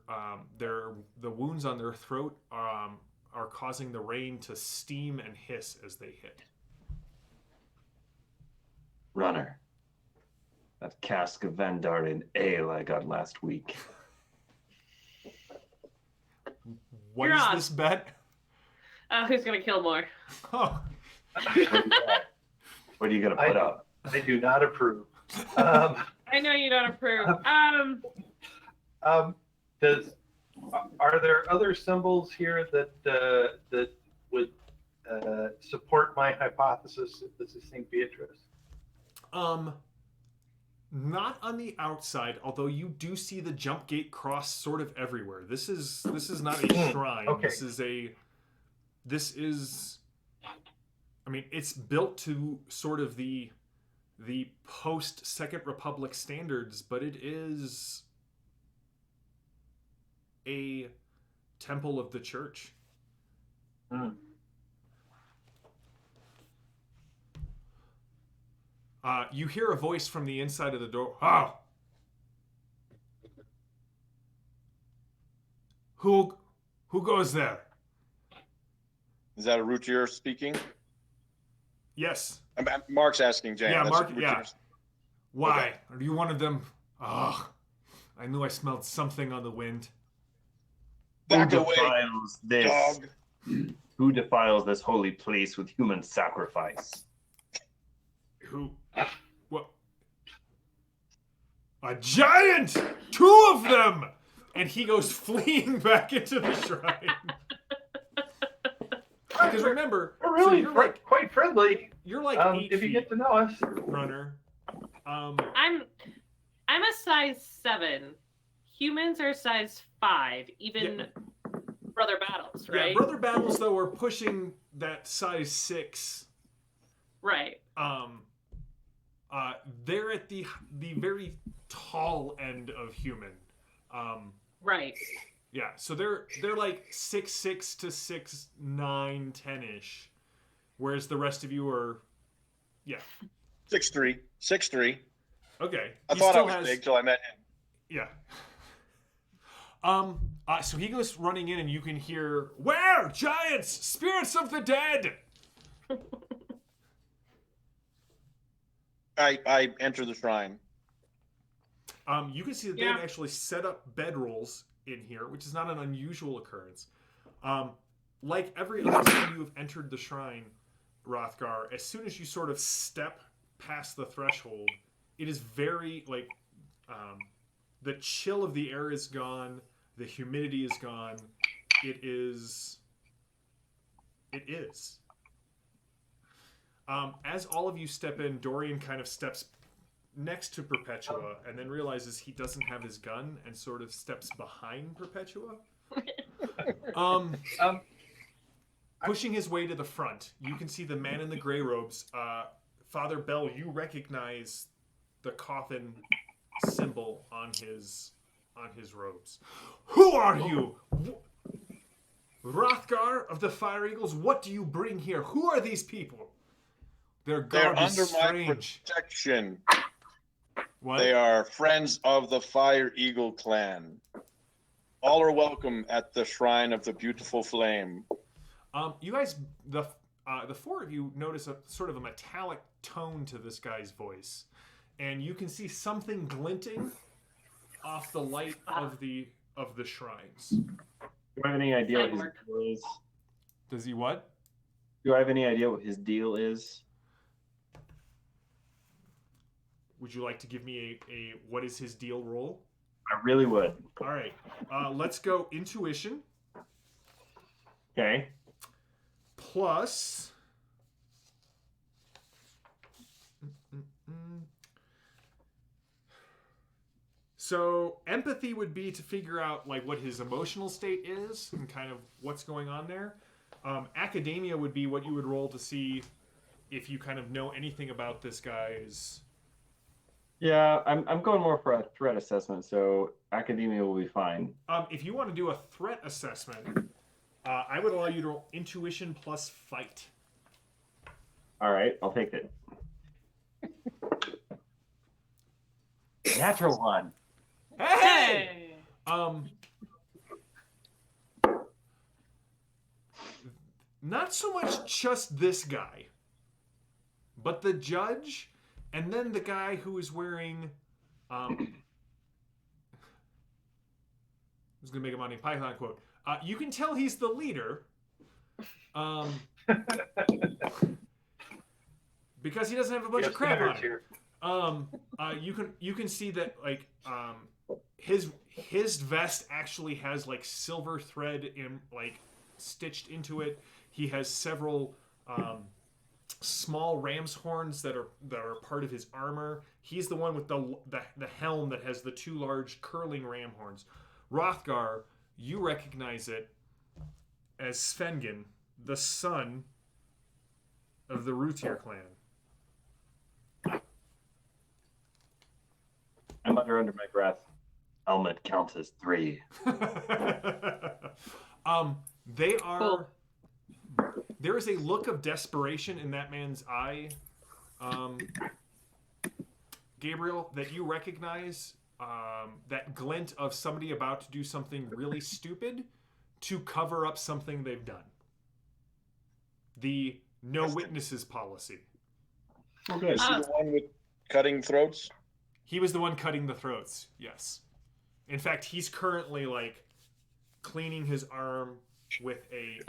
wounds on their throat are causing the rain to steam and hiss as they hit. Runner. That cask of Vandarian ale I got last week. What You're is on. this bet? Who's gonna kill more? Oh, What are you going to put up? I do not approve. I know you don't approve. Are there other symbols here that would support my hypothesis that this is St. Beatrice? not on the outside, although you do see the jump gate cross sort of everywhere. This is not a shrine. Okay. This is I mean, it's built to sort of the post Second Republic standards, but it is a temple of the church. Mm. You hear a voice from the inside of the door. Oh! Who goes there? Is that a Rapier speaking? Yes. Mark's asking Jane. Yeah, That's Mark. Rapier. Yeah. Why? Are you one of them? Oh, I knew I smelled something on the wind. Back Who away, defiles this? dog. Who defiles this holy place with human sacrifice? Who? What? A giant! 2 of them! And he goes fleeing back into the shrine. Because remember, We're really so you're quite friendly. you're like 8 If you feet, get to know us. runner. I'm a size 7. Humans are size 5. Even brother battles, right? Yeah, brother battles though are pushing that size 6. Right. They're at the very tall end of human. Right. Yeah, so they're like 6'6" to 6'9", 10-ish, whereas the rest of you are, 6'3". 6'3". Okay. I He thought I still was has- big till I met him. Yeah. So he goes running in, and you can hear, "Where, giants, spirits of the dead!" I enter the shrine. You can see that they've actually set up bedrolls in here, which is not an unusual occurrence. Like every other time you have entered the shrine, Hrothgar, as soon as you sort of step past the threshold, it is very, like, the chill of the air is gone, the humidity is gone. It is. As all of you step in, Dorian kind of steps next to Perpetua and then realizes he doesn't have his gun and sort of steps behind Perpetua. Pushing his way to the front, you can see the man in the gray robes. Father Bell, you recognize the coffin symbol on his robes. Who are you? Hrothgar of the Fire Eagles, what do you bring here? Who are these people? Their They're garb is under my strange. protection. What? They are friends of the Fire Eagle clan. All are welcome at the Shrine of the Beautiful Flame. You guys, the four of you notice a sort of a metallic tone to this guy's voice, and you can see something glinting off the light of the shrines. Do I have any idea what his deal is? Does he what? Do I have any idea what his deal is? Would you like to give me a what is his deal roll? I really would. All right, let's go intuition Okay. plus. So empathy would be to figure out like what his emotional state is and kind of what's going on there. Academia would be what you would roll to see if you kind of know anything about this guy's. Yeah, I'm going more for a threat assessment, so academia will be fine. If you want to do a threat assessment, I would allow you to roll intuition plus fight. All right, I'll take it. Natural one. Hey! Not so much just this guy, but the judge, and then the guy who is wearing. I was going to make a Monty Python quote. You can tell he's the leader, because he doesn't have a bunch of crap on him. You can see that like his vest actually has like silver thread in like stitched into it. He has several small ram's horns that are part of his armor. He's the one with the helm that has the two large curling ram horns. Hrothgar, you recognize it as Svengen, the son of the Rapier clan. I mutter under my breath. Helmet counts as 3. They are. Cool. There is a look of desperation in that man's eye, Gabriel, that you recognize. That glint of somebody about to do something really stupid to cover up something they've done. The no witnesses policy. Okay. Is he the one with cutting throats? He was the one cutting the throats, yes. In fact, he's currently like cleaning his arm with a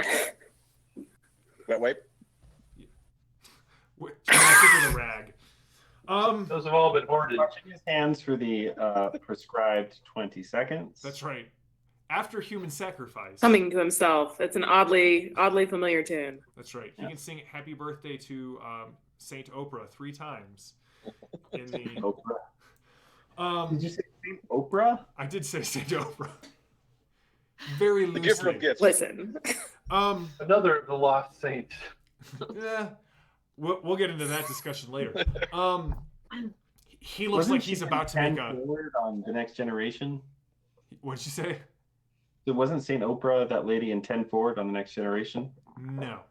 Wet wipe? with a rag. Those have all been hoarded. Washing his hands for the prescribed 20 seconds. That's right. After Human Sacrifice. Humming to himself. It's an oddly familiar tune. That's right. He can sing Happy Birthday to Saint Oprah 3 times. In the Oprah. Did you say Saint Oprah? I did say Saint Oprah. Very The giver loosely. of gifts. Listen. Another of the lost saints. Yeah, we'll get into that discussion later. He looks Wasn't like she he's about to make a. forward on The Next Generation? What'd you say? It wasn't Saint Oprah that lady in 10 Forward on The Next Generation? No,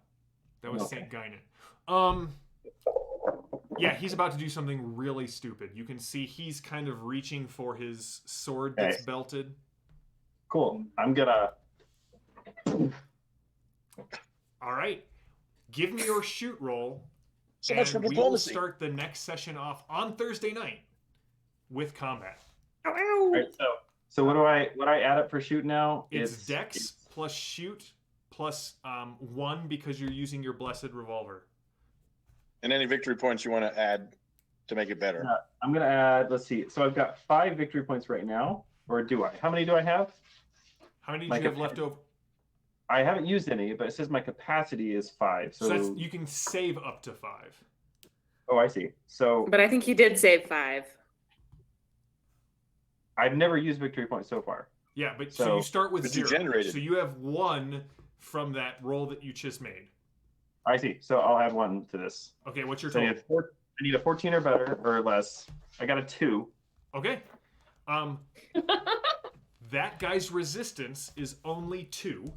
that was Okay. Saint Gynet. Yeah, he's about to do something really stupid. You can see he's kind of reaching for his sword that's Okay. belted. Cool. I'm gonna. All right, give me your shoot roll. So much for and we will diplomacy. start the next session off on Thursday night with combat. All right, so what do I add up for shoot now? It's Dex plus shoot plus 1 because you're using your blessed revolver. And any victory points you want to add to make it better. I'm gonna add. Let's see. So I've got 5 victory points right now, or do I? How many do I have? How many do Like you have left over? I haven't used any, but it says my capacity is 5. So that's, you can save up to 5. Oh, I see. So But I think he did save 5. I've never used victory points so far. Yeah, but so So- you start with But you 0. generated. So you have 1 from that roll that you just made. I see. So I'll add 1 to this. Okay, what's your So total? I need a 14 or better or less. I got a 2. Okay. That guy's resistance is only 2.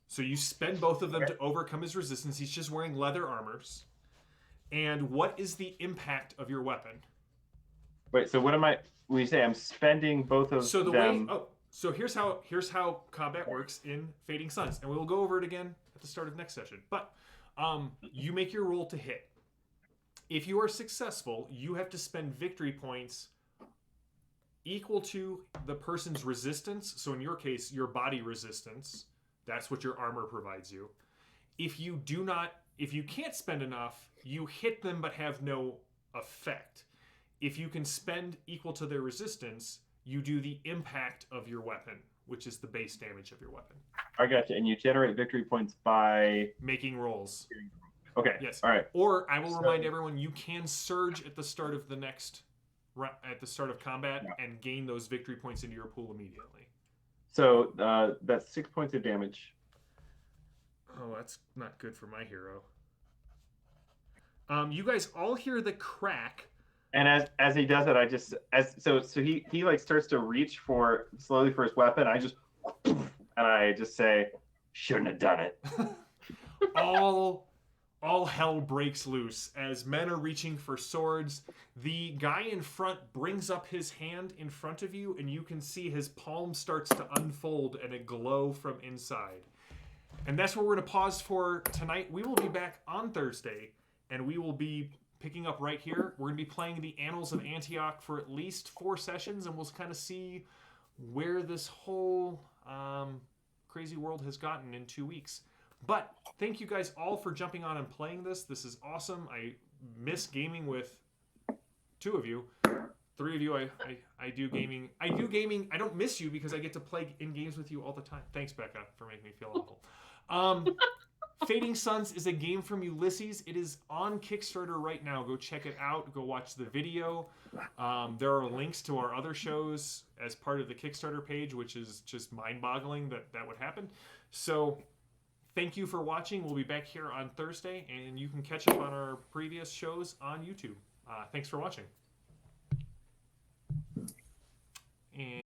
So you spend both of them to overcome his resistance. He's just wearing leather armors. And what is the impact of your weapon? Wait. So what am I? When you say I'm spending both of So the them. way so here's how combat works in Fading Suns, and we will go over it again at the start of next session. But you make your roll to hit. If you are successful, you have to spend victory points equal to the person's resistance. So in your case, your body resistance. That's what your armor provides you. If you can't spend enough, you hit them but have no effect. If you can spend equal to their resistance, you do the impact of your weapon, which is the base damage of your weapon. I got you. And you generate victory points by. Making rolls. Okay. Yes. All right. Or I will remind everyone, you can surge at the start of combat and gain those victory points into your pool immediately. So that's 6 points of damage. Oh, that's not good for my hero. You guys all hear the crack. And as he does it, so he like starts to reach slowly for his weapon. I just say, shouldn't have done it. All hell breaks loose as men are reaching for swords. The guy in front brings up his hand in front of you, and you can see his palm starts to unfold and a glow from inside. And that's where we're going to pause for tonight. We will be back on Thursday, and we will be picking up right here. We're going to be playing the Annals of Antioch for at least 4 sessions, and we'll kind of see where this whole crazy world has gotten in 2 weeks. But thank you guys all for jumping on and playing this. This is awesome. I miss gaming with 2 of you. 3 of you, I do gaming. I don't miss you because I get to play in games with you all the time. Thanks, Becca, for making me feel awful. Fading Suns is a game from Ulysses. It is on Kickstarter right now. Go check it out. Go watch the video. There are links to our other shows as part of the Kickstarter page, which is just mind-boggling that would happen. So thank you for watching. We'll be back here on Thursday, and you can catch up on our previous shows on YouTube. Thanks for watching. And